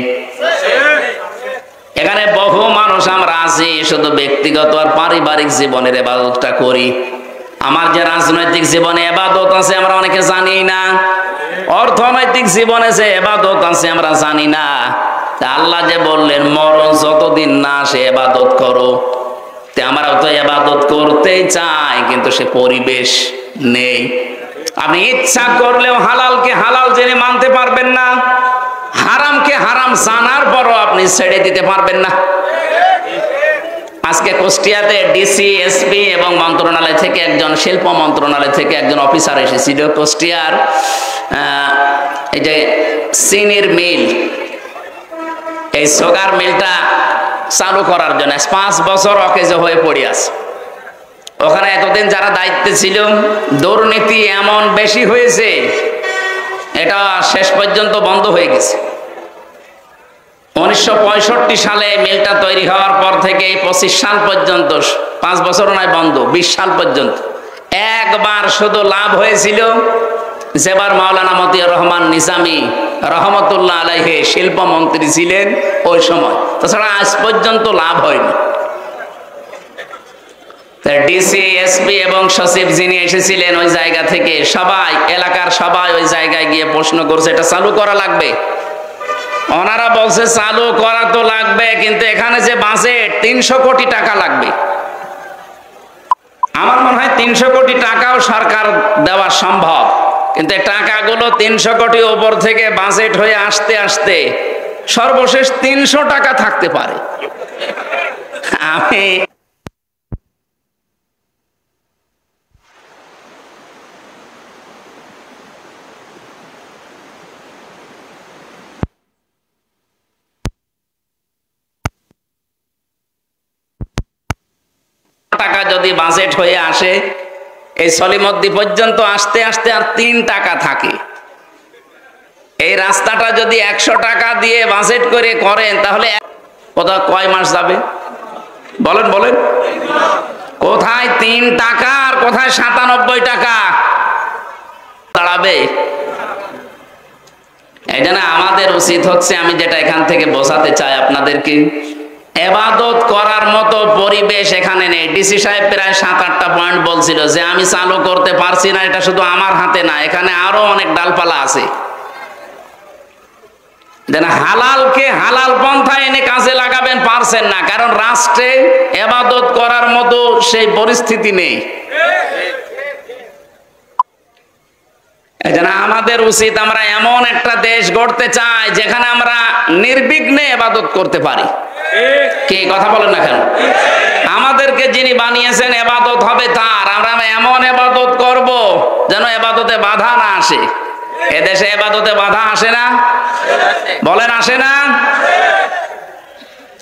এখানে বহু মানুষ আমরা আছি শুধু ব্যক্তিগত আর পারিবারিক জীবনের ইবাদতটা করি। আমার যে রাজনৈতিক জীবনে ইবাদত আছে আমরা অনেকে জানি না, অর্থনৈতিক জীবনে যে ইবাদত আছে আমরা জানি না। আল্লাহ যে বললেন মরণ যতদিন না আসে ইবাদত করো, আমরাও তো ইবাদত করতেই চাই, কিন্তু সে পরিবেশ নেই। আপনি ইচ্ছা করলেও হালালকে হালাল জেনে মানতে পারবেন না, হারামকে হারাম জানার পরও আপনি ছেড়ে দিতে পারবেন না। আজকে কুষ্টিয়াতে ডিসি, এসপি এবং মন্ত্রণালয় থেকে একজন, শিল্প মন্ত্রণালয় থেকে একজন অফিসার এসেছিল কুষ্টিয়ার এই যে চিনির মিল, এই সুগার মিলটা চালু করার জন্য 5 বছর অকেজো হয়ে পড়ে আছে। ওখানে এতদিন যারা দায়িত্বে ছিল, দুর্নীতি এমন বেশি হয়েছে, এটা শেষ পর্যন্ত বন্ধ হয়ে গেছে। 1965 সালে মিলটা তৈরি হওয়ার পর থেকে 25 সাল পর্যন্ত, 5 বছর নয় বন্ধ, 20 সাল পর্যন্ত একবার শুধু লাভ হয়েছিল, যেবার মাওলানা মতিয়ার রহমান নিজামী রহমতুল্লাহ আলাইহি শিল্পমন্ত্রী ছিলেন ওই সময়। তাছাড়া আজ পর্যন্ত লাভ হয়নি। ডিসি, এসপি এবং সচিব যিনি এসেছিলেন ওই জায়গা থেকে, সবাই, এলাকার সবাই ওই জায়গায় গিয়ে প্রশ্ন করছে এটা চালু করা লাগবে। ওনারা বলছে চালু করা তো লাগবে, কিন্তু এখানে যে বাজেট 300 কোটি টাকা লাগবে। আমার মনে হয় 300 কোটি টাকাও সরকার দেওয়া সম্ভব, কিন্তু টাকাগুলো 300 কোটি উপর থেকে বাজেট হয়ে আসতে আসতে সর্বশেষ 300 টাকা থাকতে পারে। আমি টাকা যদি বাজেট হয়ে আসে, এই সলিমদ্দি পর্যন্ত আসতে আসতে আর 3 টাকা থাকে। এই রাস্তাটা যদি 100 টাকা দিয়ে বাজেট করে করেন, তাহলে কোথায় কয় মাস যাবে বলেন বলেন? কোথায় 3 টাকা আর কোথায় 97 টাকা দাঁড়াবে? এই জন্য আমাদের উচিত হচ্ছে, আমি যেটা এখান থেকে বোঝাতে চাই আপনাদেরকে, ইবাদত করার মতো পরিবেশ এখানে নেই। ডিসি সাহেব প্রায় 7-8টা পয়েন্ট বলছিল যে আমি চালু করতে পারছি না, এটা শুধু আমার হাতে না, এখানে আরো অনেক ডালপালা আছে। হালালকে হালাল পন্থায় এনে কাজে লাগাবেন, পারছেন না, কারণ রাষ্ট্রে ইবাদত করার মতো সেই পরিস্থিতি নেই। এজন্য আমাদের উচিত, আমরা এমন একটা দেশ গড়তে চাই যেখানে আমরা নির্বিঘ্নে ইবাদত করতে পারি। কি কথা বলেন না কেন? আমাদেরকে যিনি বানিয়েছেন ইবাদত হবে তার, আমরা এমন ইবাদত করব যেন ইবাদতে বাধা না আসে। এদেশে ইবাদতে বাধা আসে না? বলেন আসে না?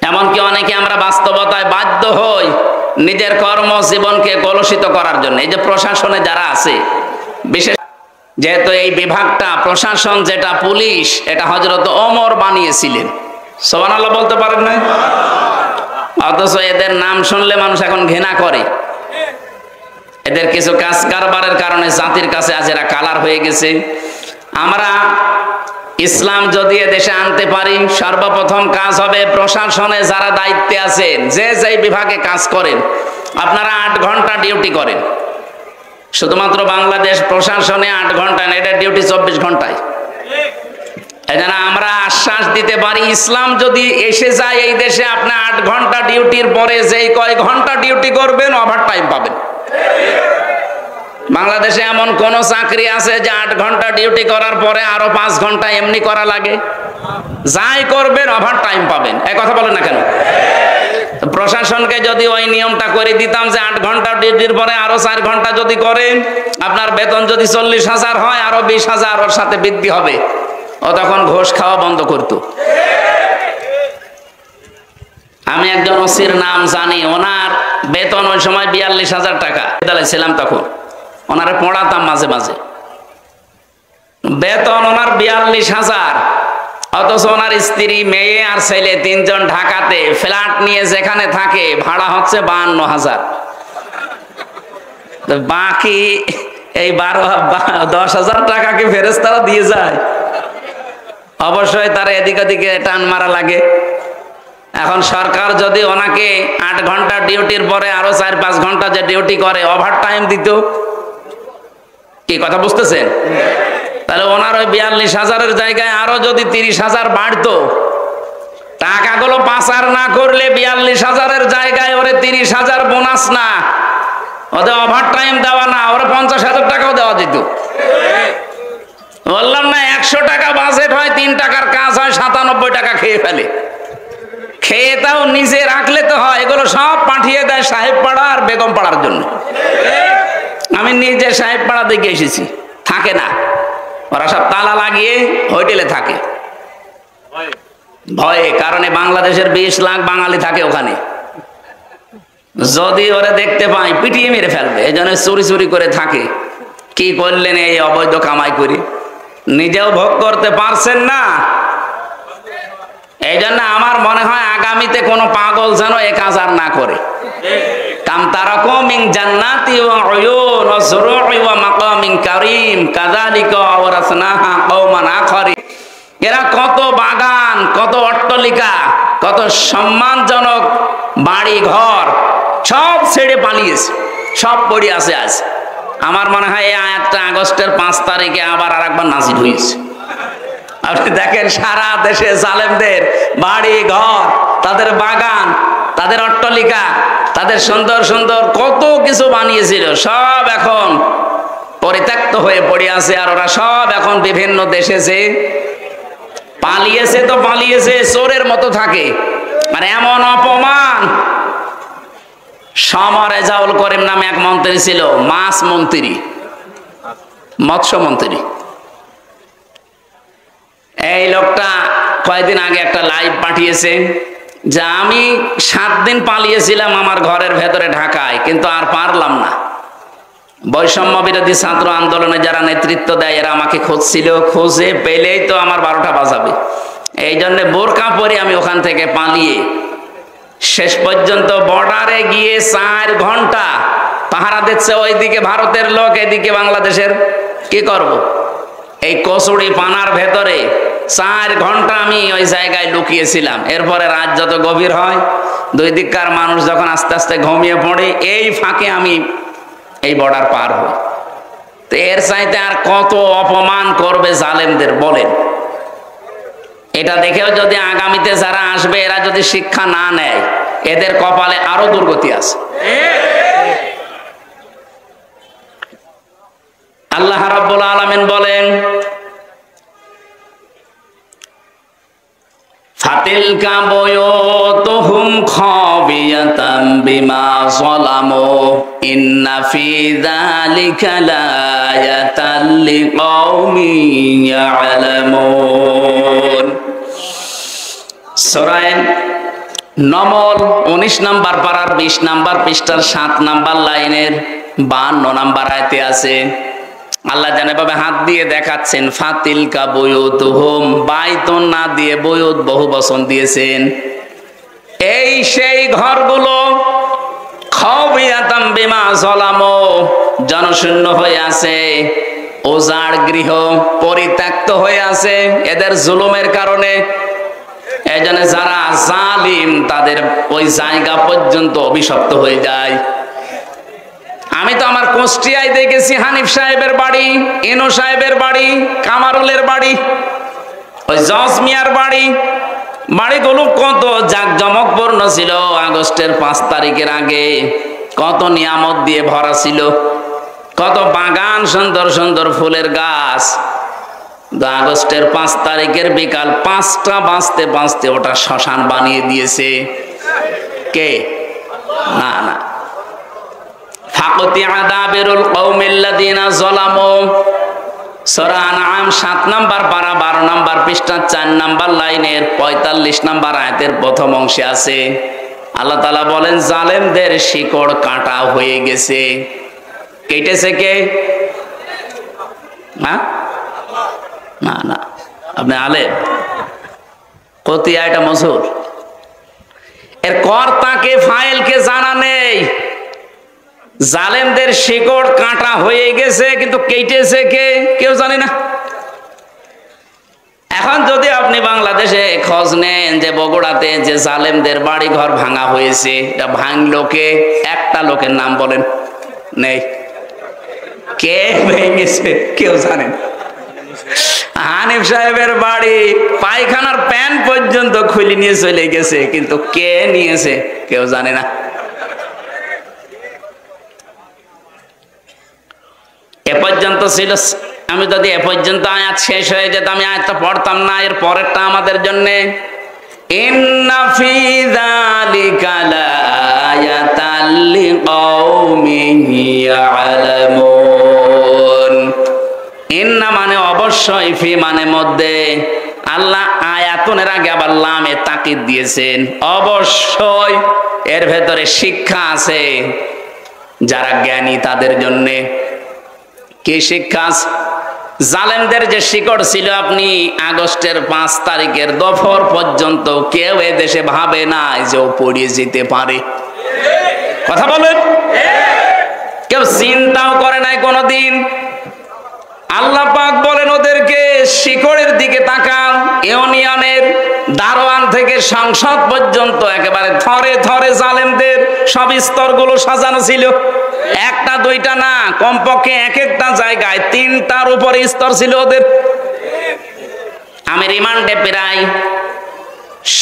এমনকি অনেকে আমরা বাস্তবতায় বাধ্য হই নিজের কর্মজীবনকে কলুষিত করার জন্য। এই যে প্রশাসনে যারা আছে, বিশেষ যেহেতু এই বিভাগটা প্রশাসন, যেটা পুলিশ, এটা হযরত ওমর বানিয়েছিলেন। সুবহানাল্লাহ বলতে পারেন না? অথচ এদের নাম শুনলে মানুষ এখন ঘৃণা করে। এদের কিছু কাজ কারবারের কারণে জাতির কাছে আজ এরা কালার হয়ে গেছে। আমরা ইসলাম যদি দেশে আনতে পারি, সর্বপ্রথম কাজ হবে প্রশাসনে যারা দায়িত্বে আছেন, যে যে বিভাগে কাজ করেন, আপনারা 8 ঘন্টা ডিউটি করেন। শুধুমাত্র বাংলাদেশ প্রশাসনে 8 ঘন্টা না, এটা ডিউটি 24 ঘন্টায়। এজন্য আমরা আশ্বাস দিতে পারি, ইসলাম যদি এসে যায় এই দেশে, আপনি 8 ঘন্টা ডিউটির পরে যেই কয় ঘন্টা ডিউটি করবেন, ওভার টাইম পাবেন। বাংলাদেশে এমন কোন চাকরি আছে যে 8 ঘন্টা ডিউটি করার পরে আরো 5 ঘন্টা এমনি করা লাগে? যাই করবেন ওভার টাইম পাবেন। এই কথা বলেন না কেন? প্রশাসনকে যদি ওই নিয়মটা করে দিতাম যে 8 ঘন্টা ডিউটির পরে আরো 4 ঘন্টা যদি করেন, আপনার বেতন যদি 40,000 হয়, আরো 20,000 ওর সাথে বৃদ্ধি হবে, ও তখন ঘোষ খাওয়া বন্ধ করত। আমি একজন ওসির নাম জানি, ওনার বেতন ওই সময় 42,000 টাকা। বিদ্যালয়ে ছিলাম তখন, ওনারে পড়াতাম মাঝে মাঝে। বেতন ওনার 42,000, অথচ ওনার স্ত্রী, মেয়ে আর ছেলে 3 জন ঢাকাতে ফ্ল্যাট নিয়ে যেখানে থাকে, ভাড়া হচ্ছে 52,000। বাকি এই 10,000 টাকাকে ফেরেশতারা দিয়ে যায়। অবশ্যই তার এদিক ওদিকে টান মারা লাগে। এখন সরকার যদি ওনাকে 8 ঘন্টা ডিউটির পরে আরো 4-5 ঘন্টা যে ডিউটি করে, ওভার টাইম দিত, কি কথা বুঝতেছেন? তাহলে ওনার ওই 42,000-এর জায়গায় আরো যদি 30,000 বাড়তো, টাকাগুলো পাচার না করলে 42,000-এর জায়গায় ওরে 30,000 বোনাস না, ওদের ওভার টাইম দেওয়া না, ওরা 50,000 টাকাও দেওয়া যেত। বললাম না, 100 টাকা বাজেট হয়, 3 টাকার কাজ হয়, 97 টাকা খেয়ে ফেলে। খেয়ে তাও নিজে রাখলে তো হয়, এগুলো সব পাঠিয়ে দেয় সাহেব পাড়া আর বেগম পাড়ার জন্য। আমি নিজে সাহেব পাড়া দেখে এসেছি, থাকে না, ওরা সব তালা লাগিয়ে হোটেলে থাকে ভয়ে, কারণে বাংলাদেশের 20 লাখ বাঙালি থাকে ওখানে, যদি ওরা দেখতে পায় পিটিয়ে মেরে ফেলবে, এই জন্য চুরি চুরি করে থাকে। কি করলেন এই অবৈধ কামাই করি, নিজেও ভোগ করতে পারছেন না। এই জন্য আমার মনে হয় আগামীতে কোনো পাগল যেন এ কাজ আর না করে। কাম তারাকু মিন জান্নাতি ওয়া উয়ুন ওয়া যুরু'i ওয়া মাকামিন কারীম কাযালিকা আওরাসনাহা কওমান আখারিন। এরা কত বাগান, কত অট্টালিকা, কত সম্মানজনক বাড়ি ঘর সব ছেড়ে পালিয়েছে, সব পড়ে আছে আজ। আমার মনে হয় এই আয়াতটা আগস্টের 5 তারিখে আবার আরেকবার নাজিল হয়েছে। আপনি দেখেন সারা দেশে জালেমদের বাড়ি ঘর, তাদের বাগান, তাদের অট্টালিকা, তাদের সুন্দর সুন্দর কত কিছু বানিয়েছিল, সব এখন পরিত্যক্ত হয়ে পড়ে আছে। আর ওরা সব এখন বিভিন্ন দেশে যে পালিয়েছে, তো পালিয়েছে চোরের মতো থাকে। আর এমন অপমান, সমর রেজাউল করিম নামে এক মন্ত্রী ছিল, মাছ মন্ত্রী, মৎস্য মন্ত্রী। এই লোকটা কয়েকদিন আগে একটা লাইভ পাঠিয়েছে যে আমি 7 দিন পালিয়েছিলাম আমার ঘরের ভেতরে ঢাকায়, কিন্তু আর পারলাম না। বৈষম্য বিরোধী ছাত্র আন্দোলনে যারা নেতৃত্ব দেয় এরা আমাকে খুঁজছিল, খুঁজে পেলেই তো আমার 12টা বাজাবে। এই জন্য বোরকা পরে আমি ওখান থেকে পালিয়ে শেষ পর্যন্ত বর্ডারে গিয়ে 4 ঘন্টা পাহারা দিচ্ছে, ওইদিকে ভারতের লোক, এদিকে বাংলাদেশের। কি করব? এই কচুরি পানার ভেতরে 4 ঘন্টা আমি ওই জায়গায় লুকিয়েছিলাম। এরপরে রাত যত গভীর হয়, দুই দিককার মানুষ যখন আস্তে আস্তে ঘুমিয়ে পড়ে, এই ফাঁকে আমি এই বর্ডার পার হই। তো এর চাইতে আর কত অপমান করবে জালেমদের বলেন? এটা দেখেও যদি আগামীতে যারা আসবে এরা যদি শিক্ষা না নেয়, এদের কপালে আরো দুর্গতি আছে। আল্লাহ রাব্বুল আলামিন বলেন, ফাতিলকা বুয়ুতুহুম খাবিয়াতাম বিমা যালামু ইন্না ফি যালিকা লায়াতাল লিকাওমিন ইয়ালামুন। সূরা নমল 19 নম্বর পারার 20 নম্বর পৃষ্ঠার 7 নম্বর লাইনের 52 নম্বর আয়াতে আছে, আল্লাহ জানেভাবে হাত দিয়ে দেখাচ্ছেন, ফাতিলকা বুয়ুতুহুম, বাইতুন না দিয়ে বুয়ুত বহু বচন দিয়েছেন। এই সেই ঘরগুলো, খাবিয়াতাম বিমা যালামু, জনশূন্য হয়ে আছে, উজাড় গৃহ, পরিত্যক্ত হয়ে আছে এদের জুলুমের কারণে। এজন্য যারা জালিম তাদের ওই জায়গা পর্যন্ত অভিশপ্ত হয়ে যায়। আমি তো আমার কুষ্টিয়ায় দেখেছি হানিফ সাহেবের বাড়ি, ইনো সাহেবের বাড়ি, কামারুলের বাড়ি, ওই জজ মিয়ার বাড়ি, বাড়িগুলো কত জাঁকজমকপূর্ণ ছিল। আগস্টের 5 তারিখের আগে কত নিয়ামত দিয়ে ভরা ছিল, কত বাগান, সুন্দর সুন্দর ফুলের গাছ। আগস্টের 5 তারিখের বিকাল 5টা বাজতে বাজতে ওটা শ্মশান বানিয়ে দিয়েছে কে? না না, ফাকতি আদাবিরুল কওমিল্লাযিনা যালামু, সূরা আনআম 7 নম্বর পারা 12 নম্বর পৃষ্ঠা 4 নম্বর লাইনের 45 নম্বর আয়াতের প্রথম অংশে আছে, আল্লাহ তাআলা বলেন জালেমদের শিকড় কাটা হয়ে গেছে। কেটেছে কে? হ্যাঁ, না না, আপনি আলেম, কতি আয়টা মজুর, এর কর্তাকে ফাইলকে জানা নেই। জালেমদের শিকড় কাটা হয়ে গেছে, কিন্তু কেটেছে কে কেউ জানে না। এখন যদি আপনি বাংলাদেশে খোঁজ নেন যে বগুড়াতে যে জালেমদের বাড়ি ঘর ভাঙা হয়েছে, এটা ভাঙলো কে? একটা লোকের নাম বলেন, নেই। কে ভেঙেছে কেউ জানেন? হানিফ সাহেবের বাড়ি পায়খানার প্যান পর্যন্ত খুলে নিয়ে চলে গেছে, কিন্তু কে নিয়েছে কেউ জানে না। এ পর্যন্ত ছিল। আমি যদি এ পর্যন্ত আয়াত শেষ হয়ে যেত আমি আয়াতটা পড়তাম না, এর পরেরটা আমাদের জন্য ইন্না ফি যালিকা লাআয়াতাল লিকাউমিন ইয়ালামুন। ইন্না মানে অবশ্যই, ফি মানে মধ্যে, আল্লাহ আয়াতুনের আগে আবার লামে তাকিদ দিয়েছেন। অবশ্যই এর ভেতরে শিক্ষা আছে যারা জ্ঞানী তাদের জন্য। কি শিক্ষা আছে? জালেমদের যে শিকড় ছিল, আপনি আগস্টের 5 তারিখের দফর পর্যন্ত কেউ এ দেশে ভাবে নাই যে ও পড়িয়ে যেতে পারে। কথা বলেন, কেউ চিন্তাও করে নাই কোনোদিন। আল্লাহ পাক বলেন ওদেরকে শিকড়ের দিকে তাকান। ইউনিয়নের দারোয়ান থেকে সংসদ পর্যন্ত একেবারে থরে থরে জালেমদের সব স্তরগুলো সাজানো ছিল। একটা দুইটা না, কমপক্ষে এক একটা জায়গায় 3টার উপরে স্তর ছিল ওদের। আমি রিমান্ডে প্রায়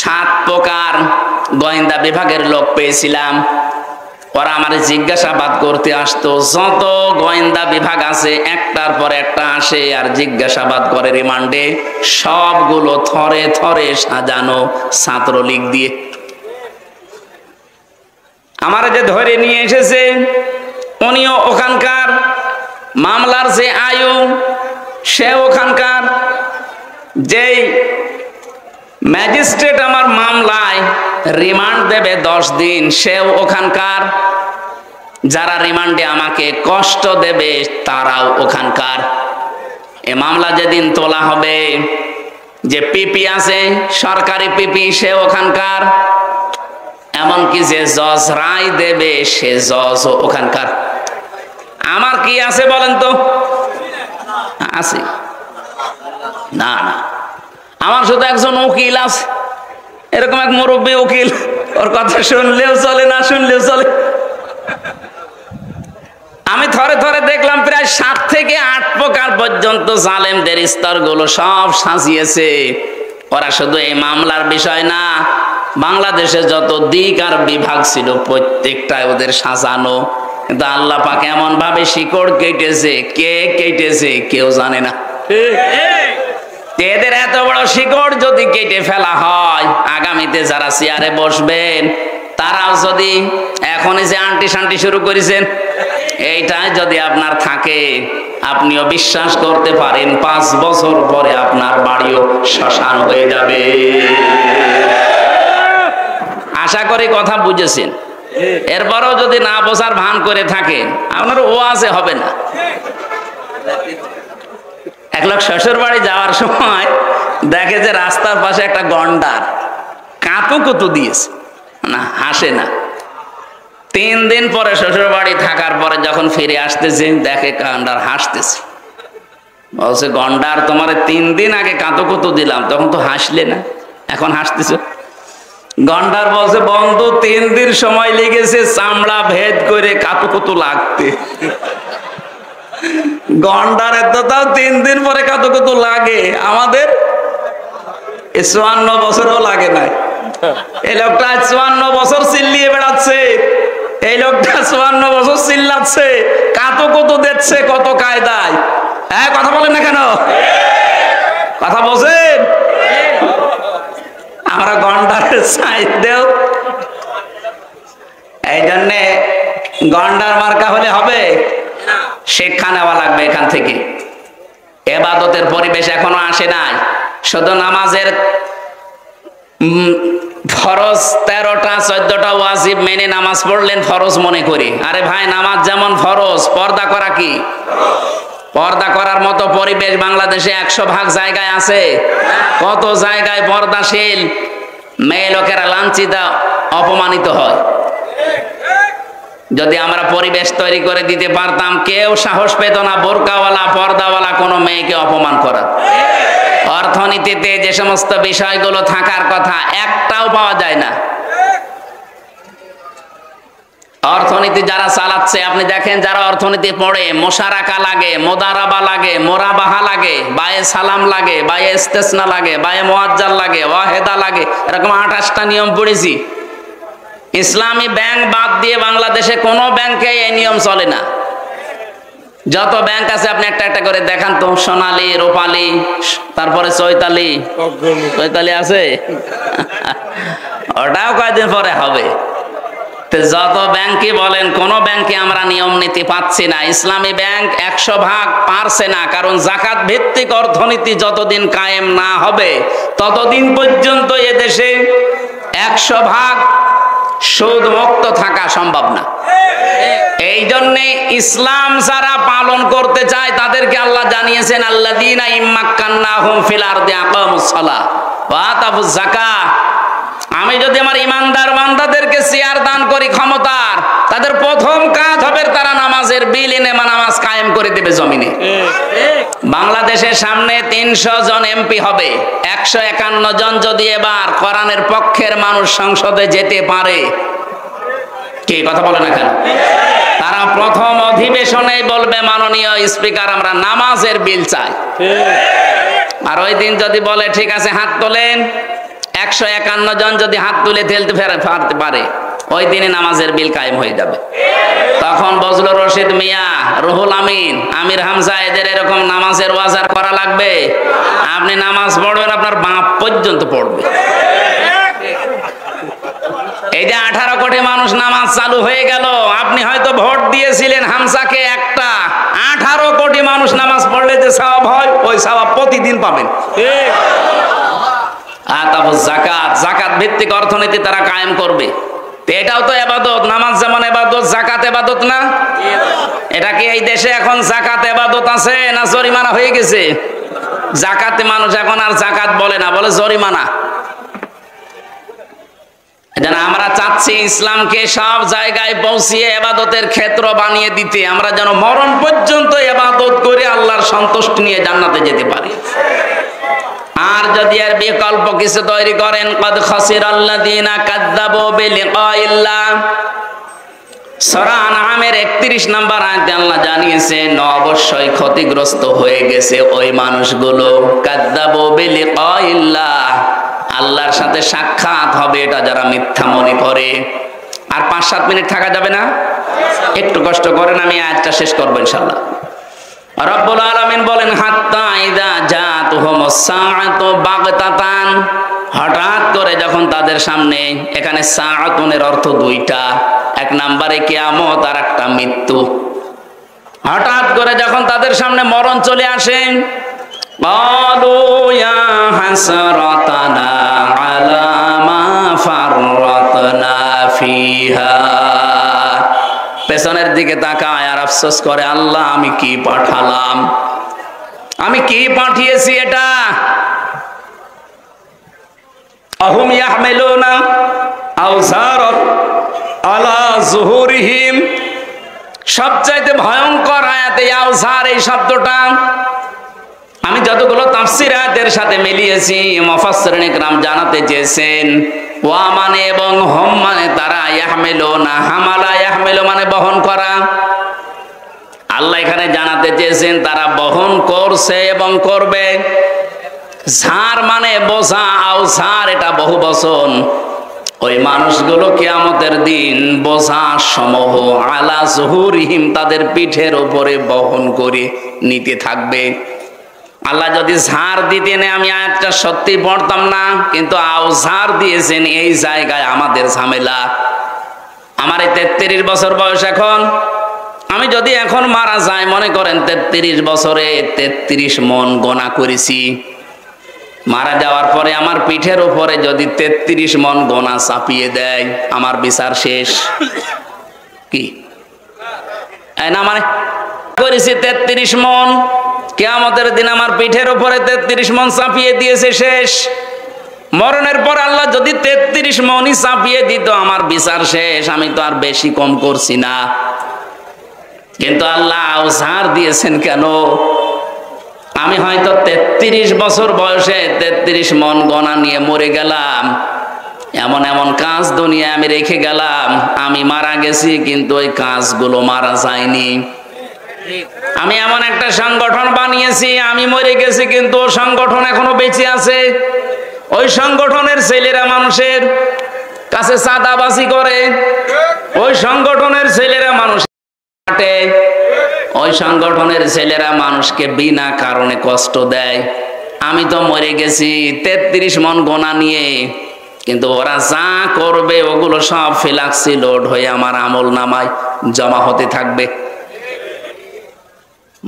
7 প্রকার গোয়েন্দা বিভাগের লোক পেয়েছিলাম। ওরা আমার জিজ্ঞাসাবাদ করতে আসতো। যত গোয়েন্দা বিভাগ আছে একটার পর একটা আসে আর জিজ্ঞাসাবাদ করে রিমান্ডে। সবগুলো থরে থরে সাজানো ছাত্রলীগ দিয়ে। আমার যে ধরে নিয়ে এসেছে উনিও ওখানকার, মামলার যে আয়ু সে ওখানকার, যেই ম্যাজিস্ট্রেট আমার মামলায় রিমান্ড দেবে 10 দিন সেও ওখানকার, যারা রিমান্ডে আমাকে কষ্ট দেবে তারাও ওখানকার। এ মামলা যেদিন তোলা হবে, যে পিপি আছে সরকারি পিপি সে ওখানকার, এমনকি যে জজ রায় দেবে সে জজ ওখানকার। আমার কি আছে বলেন তো? আছে না? না, আমার শুধু একজন উকিল আছে, এরকম এক মুরব্বী উকিল, ওর কথা শুনলেও চলে না শুনলেও চলে। আমি থরে থরে দেখলাম প্রায় 7 থেকে 8 প্রকার পর্যন্ত জালেমদের স্তরগুলো সব সাজিয়েছে। ওরা শুধু এই মামলার বিষয় না, বাংলাদেশে যত দিক আর বিভাগ ছিল প্রত্যেকটাই ওদের সাজানো। কিন্তু আল্লাহ পাক এমন ভাবে শিকড় কেটেছে, কে কেটেছে কেউ জানে না। এদের এত বড় শিকড় যদি কেটে ফেলা হয়, আগামীতে যারা চেয়ারে বসবেন তারাও যদি এখনই যে আন্টি শান্টি শুরু করেছেন এইটাই যদি আপনার থাকে, আপনিও বিশ্বাস করতে পারেন 5 বছর পরে আপনার বাড়িও শ্মশান হয়ে যাবে। আশা করি কথা বুঝেছেন। এরপরও যদি না বোঝার ভান করে থাকেন, আপনার ওয়াজে হবে না। এক লোক শ্বশুর বাড়ি যাওয়ার সময় দেখে যে রাস্তার পাশে একটা গন্ডার কাতুকুতু দিয়েছে, না হাসে না। 3 দিন পরে শ্বশুর বাড়ি থাকার পরে যখন ফিরে আসতেছে দেখে গন্ডার হাসতেছে। বলছে, গন্ডার তোমার 3 দিন আগে কাতুকুতু দিলাম, তখন তো হাসলে না, এখন হাসতেছে। গন্ডার বলছে, বন্ধু 3 দিন সময় লেগেছে চামড়া ভেদ করে কাতুকুতু লাগতে। গন্ডারের তো তাও 3 দিন পরে কাতুকুতু লাগে, আমাদের 54 বছরও লাগে নাই। এই লোকটা 54 বছর চিল্লিয়ে বেড়াচ্ছে, এই লোকটা 54 বছর চিল্লাচ্ছে, কাতুকুতু দিচ্ছে কত কায়দায়। হ্যাঁ, কথা বলেন না কেন? কথা বলছেন? আমরা গন্ডারের সাইজ দেও, এই জন্যে গন্ডার মার্কা হলে হবে, শিক্ষা নেওয়া লাগবে এখান থেকে। ইবাদতের পরিবেশ এখনো আসে নাই। শুধু নামাজের ফরজ 13টা 14টা ওয়াজিব মেনে নামাজ পড়লেন ফরজ মনে করি। আরে ভাই, নামাজ যেমন ফরজ, পর্দা করা কি? পর্দা করার মতো পরিবেশ বাংলাদেশে 100 ভাগ জায়গায় আছে। কত জায়গায় পর্দাশীল মেয়ে লোকেরা লাঞ্ছিত, অপমানিত হয়। যদি আমরা পরিবেশ তৈরি করে দিতে পারতাম, কেউ সাহস পেত না বোরকাওয়ালা পর্দাওয়ালা কোনো মেয়েকে অপমান করার। অর্থনীতিতে যে সমস্ত বিষয়গুলো থাকার কথা একটাও পাওয়া যায় না। অর্থনীতি যারা চালাচ্ছে, আপনি দেখেন যারা অর্থনীতি পড়ে, মোশারাকা লাগে, মোদারাবা লাগে, মোরাবাহা লাগে, বায়ে সালাম লাগে, বায়ে ইস্তেসনা লাগে, বায়ে মুআজ্জাল লাগে, ওয়াহেদা লাগে, এরকম 28টা নিয়ম পড়েছি। ইসলামী ব্যাংক বাদ দিয়ে বাংলাদেশে কোনো ব্যাংকে এই নিয়ম চলে না। যত ব্যাংক আছে আপনি একটা একটা করে দেখান তো। সোনালী, রূপালী, তারপরে চৈতালি। চৈতালি আছে? ওটাও কয়দিন পরে হবে। যত ব্যাংকই বলেন, কোন ব্যাংকে আমরা নিয়ম নীতি পাচ্ছি না। ইসলামী ব্যাংক 100% পারছে না, কারণ যাকাত ভিত্তিক অর্থনীতি যতদিন কায়েম না হবে ততদিন পর্যন্ত এদেশে 100% সুদ মুক্ত থাকা সম্ভব না। এই জন্যে ইসলাম যারা পালন করতে চায় তাদেরকে আল্লাহ জানিয়েছেন, আল্লাযীনা ইম্মাক্কান্নাহুম ফিল আরদি আকামুস সালাহ ওয়া আতাবুজ যাকাত। আমি যদি আমার ইমানদার বান্দাদেরকে চেয়ার দান করি ক্ষমতার, তাদের প্রথম কাজ হবে তারা নামাজের বিল এনে নামাজ কায়েম করে দেবে জমিনে। বাংলাদেশের সামনে 300 জন এমপি হবে, 151 জন যদি এবার কোরআনের পক্ষের মানুষ সংসদে যেতে পারে, কি কথা বলে না কেন? তারা প্রথম অধিবেশনে বলবে, মাননীয় স্পিকার আমরা নামাজের বিল চাই। আর ওই দিন যদি বলে ঠিক আছে হাত তোলেন, 151 জন যদি হাত তুলে ঠেলতে পারতে পারে, ওই দিনে নামাজের বিল কায়েম হয়ে যাবে। তখন বজলুর রশিদ মিয়া, রুহুল আমিন, আমির হামজা এদের এরকম নামাজের ওয়াজার করা লাগবে। আপনি নামাজ পড়বেন, আপনার বাপ পর্যন্ত পড়বে। এই যে 18 কোটি মানুষ নামাজ চালু হয়ে গেল, আপনি হয়তো ভোট দিয়েছিলেন হামজাকে একটা, 18 কোটি মানুষ নামাজ পড়লে যে সওয়াব হয়, ওই সওয়াব প্রতিদিন পাবেন। আতাবুজ যাকাত, যাকাত ভিত্তিক অর্থনীতি তারা কায়েম করবে। এটাও তো ইবাদত। নামাজ যেমন ইবাদত, যাকাত ইবাদত না? এটা কি এই দেশে এখন যাকাত ইবাদত আছে না জরিমানা হয়ে গেছে? যাকাতে মানুষ এখন আর যাকাত বলে না, বলে জরিমানা। এজন্য আমরা চাচ্ছি ইসলামকে সব জায়গায় পৌঁছিয়ে ইবাদতের ক্ষেত্র বানিয়ে দিতে, আমরা যেন মরণ পর্যন্ত ইবাদত করে আল্লাহর সন্তুষ্টি নিয়ে জান্নাতে যেতে পারি। আর যদি এর বিকল্প কিছু তৈরি করেন, কদ খাসিরাল্লাযীনা কাযযাবু বিলিকাইল্লাহ, সূরা আনআমের 31 নম্বর আয়াতে আল্লাহ জানিয়েছেন, অবশ্যই ক্ষতিগ্রস্ত হয়ে গেছে ওই মানুষগুলো, কাযযাবু বিলিকাইল্লাহ, আল্লাহর সাথে সাক্ষাৎ হবে এটা যারা মিথ্যা মনে করে। আর 5-7 মিনিট থাকা যাবে না? একটু কষ্ট করেন, আমি আয়াতটা শেষ করব ইনশাআল্লাহ। রব্বুল আলামিন বলেন, হাত্তা ইযা জাতুহুমুস সাআতু বাগতাতান, হঠাৎ করে যখন তাদের সামনে, এখানে সাআতুনের অর্থ দুইটা, এক নম্বরে কিয়ামত আর একটা মৃত্যু। হঠাৎ করে যখন তাদের সামনে মরণ চলে আসে, ক্বালু ইয়া হাসরাতানা আলা মা ফাররাতনা ফিহা, পেছনের দিকে তাকায় আর আফসোস করে, আল্লাহ আমি কি পাঠালাম, আমি কি পাঠিয়েছি এটা। আহুম ইয়াহমিলুনা আওযারান আলা যুহুরিহিম, সবচাইতে ভয়ঙ্কর আয়াতে আওযার এই শব্দটা আমি যতগুলো তাফসীর আয়াতের সাথে মিলিয়েছি, মুফাসসিরিন ইকরাম জানাতে চেয়েছেন, ওয়া মানে এবং হম মানে তারা, ইয়াহমিলুনা, হামালা ইয়াহমিলু মানে বহন করা। আল্লাহ এখানে জানাতে চেয়েছেন তারা বহন করছে এবং করবে। ঝার মানে বোঝা, আওঝার এটা বহু বচন। ওই মানুষগুলো কিয়ামতের দিন বোঝা সমূহ আলা যুহুরিহিম, তাদের পিঠের উপরে বহন করে নিতে থাকবে। আল্লাহ যদি ঝাড় দিতেন আমি আয়াতটা সত্যি পড়তাম না, কিন্তু আওঝার দিয়েছেন, এই জায়গায় আমাদের ঝামেলা। আমার এই 33 বছর বয়স এখন, আমি যদি এখন মারা যাই, মনে করেন 33 বছরে 33 মন গোনা করেছি, মারা যাওয়ার পরে আমার পিঠের উপরে যদি 33 মন গোনা চাপিয়ে দেয়, আমার বিচার শেষ। কি না মানে করেছি 33 মন, কিয়ামতের দিন আমার পিঠের উপরে 33 মন চাপিয়ে দিয়েছে, শেষ। মরণের পর আল্লাহ যদি 33 মনই চাপিয়ে দিত, আমার বিচার শেষ, আমি তো আর বেশি কম করছি না। কিন্তু আল্লাহ আওঝার দিয়েছেন কেন? আমি হয়তো 33 বছর বয়সে 33 মন গোনা নিয়ে মরে গেলাম, এমন এমন কাজ দুনিয়ায় আমি রেখে গেলাম, আমি মারা গেছি কিন্তু ওই কাজগুলো মারা যায়নি। আমি এমন একটা সংগঠন বানিয়েছি, আমি মরে গেছি কিন্তু ও সংগঠন এখনো বেঁচে আছে। ওই সংগঠনের ছেলেরা মানুষের কাছে চাঁদাবাজি করে, ওই সংগঠনের ছেলেরা মানুষ কাটে, ওই সংগঠনের ছেলেরা মানুষকে বিনা কারণে কষ্ট দেয়। আমি তো মরে গেছি 33 মন গোনা নিয়ে, কিন্তু ওরা যা করবে ওগুলো সব ফিলাক্সি লোড হয়ে আমার আমল নামায় জমা হতে থাকবে।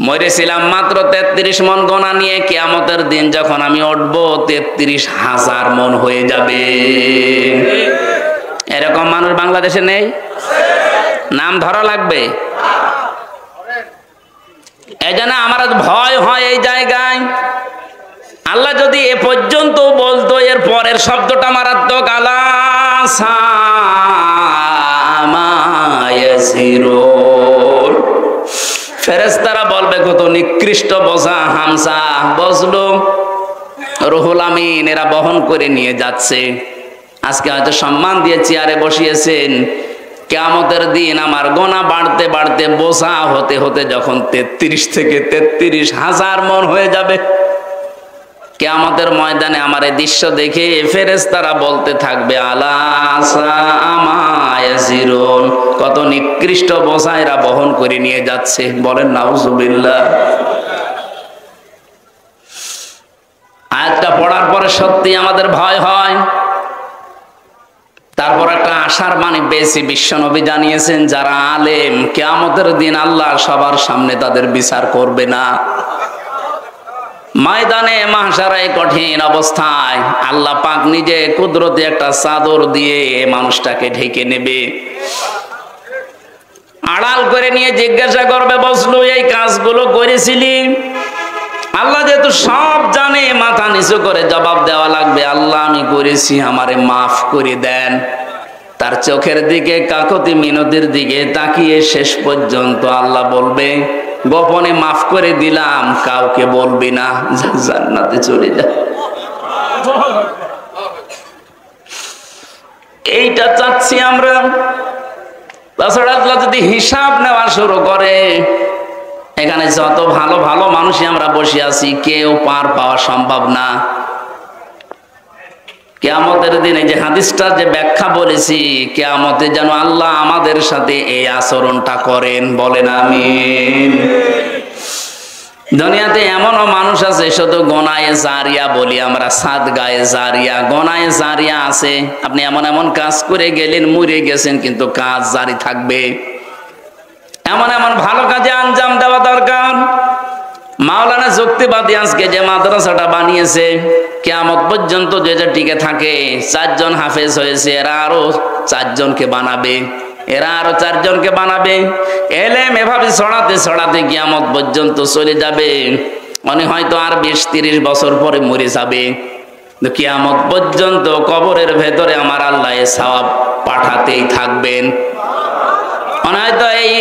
মরেছিলাম মাত্র 33 মন গোনা নিয়ে, কিয়ামতের দিন যখন আমি উঠবো 33,000 মন হয়ে যাবে। এরকম মানুষ বাংলাদেশে নেই? নাম ধরা লাগবে। এই জন্য আমার ভয় হয় এই জায়গায়। আল্লাহ যদি এ পর্যন্ত বলতো, এর পরের শব্দটা মারাত্মক, আলা সামা ইয়াসিরুন। ফেরেশতারা বলবে কত নিকৃষ্ট বোঝা হামজা বসলো, রুহুল আমিন এরা বহন করে নিয়ে যাচ্ছে। আজকে হয়তো সম্মান দিয়ে চেয়ারে বসিয়েছেন, কিয়ামতের দিন আমার গোনা বাড়তে বাড়তে বোঝা হতে হতে যখন 33 থেকে 33,000 মন হয়ে যাবে, কিয়ামতের ময়দানে আমার এই দৃশ্য দেখে ফেরেশতারা বলতে থাকবে আলা সামা ইয়াসিরুন, কত নিকৃষ্ট বোঝা এরা বহন করে নিয়ে যাচ্ছে। বলেন নাউজুবিল্লাহ। আয়াতটা পড়ার পরে সত্যি আমাদের ভয় হয়। তারপর একটা আশার বাণী পেয়েছি, বিশ্বনবী জানিয়েছেন যারা আলেম কিয়ামতের দিন আল্লাহ সবার সামনে তাদের বিচার করবে না। ময়দানে মাহশারে কঠিন অবস্থায় আল্লাহ পাক নিজে কুদরতে একটা চাদর দিয়ে মানুষটাকে ঢেকে নেবে, আড়াল করে নিয়ে জিজ্ঞাসা করবে বসলো এই কাজগুলো করেছিলি? আল্লাহ যেহেতু সব জানে, মাথা নিচু করে জবাব দেওয়া লাগবে, আল্লাহ আমি করেছি, আমারে মাফ করে দেন। তার চোখের দিকে কাকতি মিনতির দিকে তাকিয়ে শেষ পর্যন্ত আল্লাহ বলবে গোপনে মাফ করে দিলাম, কাউকে বলবি না, জান্নাতে চলে যা। এইটা চাচ্ছি আমরা। তাছাড়া আল্লাহ যদি হিসাব নেওয়া শুরু করে, এখানে যত ভালো ভালো মানুষই আমরা বসে আছি, কেউ পার পাওয়া সম্ভব না। কিয়ামতের দিনে যে হাদিসটা যে ব্যাখ্যা বলেছি, কিয়ামতে যেন আল্লাহ আমাদের সাথে এই আচরণটা করেন। বলেন আমিন। দুনিয়াতে এমনও মানুষ আছে শুধু গোনায়ে জারিয়া বলি আমরা, সাদগায়ে জারিয়া, গোনায়ে জারিয়া আছে। আপনি এমন এমন কাজ করে গেলেন, মরে গেছেন, কিন্তু কাজ জারি থাকবে। এমন এমন ভালো কাজে আঞ্জাম দেওয়া দরকার। মাওলানা যুক্তিবাদী আজকে যে মাদ্রাসাটা বানিয়েছে, কিয়ামত পর্যন্ত যেটা টিকে থাকে, 4 জন হাফেজ হয়েছে, এরা আরো 4 জনকে বানাবে, এরা আরো 4 জনকে বানাবে। এলেম এভাবে ছড়াতে ছড়াতে কিয়ামত পর্যন্ত চলে যাবে। মানে হয়তো আর 20-30 বছর পরে মরে যাবে, কিয়ামত পর্যন্ত কবরের ভেতরে আমার আল্লাহ সওয়াব পাঠাতেই থাকবেন। হয়তো এই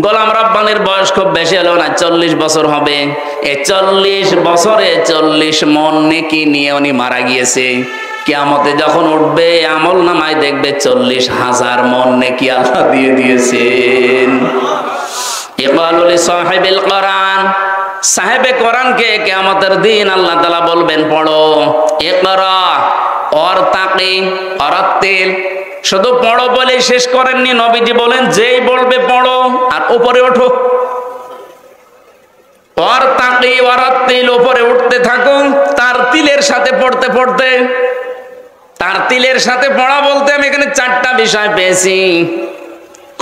গোলাম রব্বানির বয়স খুব বেশি হলো না, 40 বছর হবে। এই 40 বছরে 40 মন নেকি নিয়ে উনি মারা গিয়েছে। কিয়ামতে যখন উঠবে আমল নামায় দেখবে 40,000 মন নেকি আল্লাহ দিয়ে দিয়েছেন। ইকবালুল সাহিবিল কোরআন, সাহেবে কোরআনকে কিয়ামতের দিন আল্লাহ তাআলা বলবেন পড়ো, ইকরা ওয়ারতাকি ওয়ারাত্তিল। শুধু পড়ো বলে শেষ করেননি, নবীজি বলেন যেই বলবে পড়ো আর উপরে ওঠো। ওয়ারতাকি ওয়ারাত্তিল, উপরে উঠতে থাকো তার তিলের সাথে পড়তে পড়তে। তার তিলের সাথে পড়া বলতে আমি এখানে 4টা বিষয় পেয়েছি।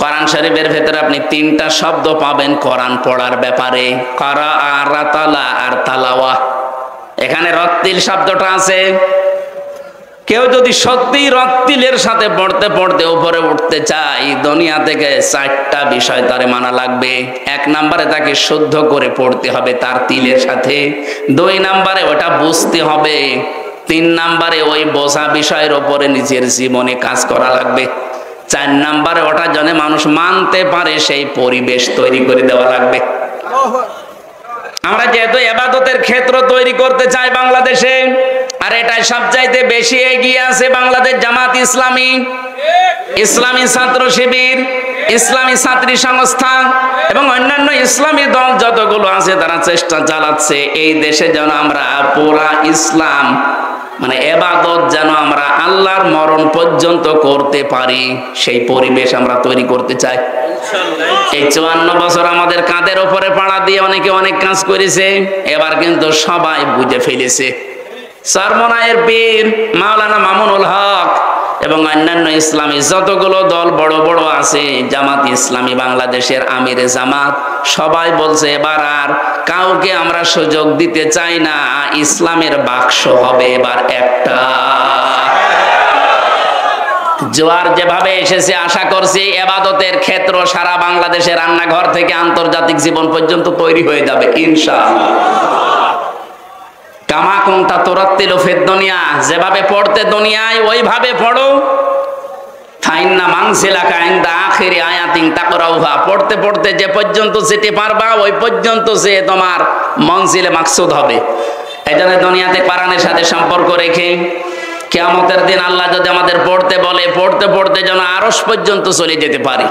কোরআন শরীফের ভেতরে আপনি 3টা শব্দ পাবেন কোরআন পড়ার ব্যাপারে, করা আর রাতালা আর তালাওয়া। এখানে রত্তিল শব্দটা আছে। কেউ যদি সত্যি রত্তিলের সাথে পড়তে পড়তে উপরে উঠতে চায়, দুনিয়া থেকে 4টা বিষয় তারে মানা লাগবে। 1 নম্বরে তাকে শুদ্ধ করে পড়তে হবে তার তিলের সাথে। 2 নম্বরে ওটা বুঝতে হবে। 3 নম্বরে ওই বোঝা বিষয়ের উপরে নিজের জীবনে কাজ করা লাগবে। 4 নম্বরে ওটা যেন মানুষ মানতে পারে সেই পরিবেশ তৈরি করে দেওয়া লাগবে। আমরা যেহেতু ইবাদতের ক্ষেত্র তৈরি করতে চাই বাংলাদেশে, আর এটাই সবচাইতে বেশি এগিয়ে আছে বাংলাদেশ জামাত ইসলামী, ইসলামী ছাত্র শিবির, ইসলামী ছাত্রী সংস্থা এবং অন্যান্য ইসলামী দল যতগুলো আছে, তারা চেষ্টা চালাচ্ছে এই দেশে যেন আমরা পুরা ইসলাম মানে এবাদত যেন আমরা আল্লাহর মরণ পর্যন্ত করতে পারি, সেই পরিবেশ আমরা তৈরি করতে চাই। এই 54 বছর আমাদের কাঁধের উপরে পাড়া দিয়ে অনেকে অনেক কাজ করেছে, এবার কিন্তু সবাই বুঝে ফেলেছে। চরমনায়ের পীর মাওলানা মামুনুল হক এবং অন্যান্য ইসলামী যতগুলো দল বড় বড় আছে, জামাত ইসলামী বাংলাদেশের আমিরে জামাত, সবাই বলছে এবার আর কাউকে আমরা সুযোগ দিতে চাই না, ইসলামের বাক্স হবে এবার একটা। জোয়ার যেভাবে এসেছে আশা করছি এবাদতের ক্ষেত্র সারা বাংলাদেশের রান্নাঘর থেকে আন্তর্জাতিক জীবন পর্যন্ত তৈরি হয়ে যাবে ইনশাআল্লাহ। কামা কুনতা তুরাত্তিলু ফিদ দুনিয়া, যেভাবে পড়তে দুনিয়ায় ওইভাবে পড়ো। ফাইন্না মানজিলাকা ইনদা আখিরি আয়াতিন তাকরাউহা, পড়তে পড়তে যে পর্যন্ত যেতে পারবা ওই পর্যন্ত যে তোমার মনজিলে মাকসুদ হবে। এজন্য দুনিয়াতে কোরআনের সাথে সম্পর্ক রেখে কিয়ামতের দিন আল্লাহ যদি আমাদের পড়তে বলে, পড়তে পড়তে যেন আরশ পর্যন্ত চলে যেতে পারি।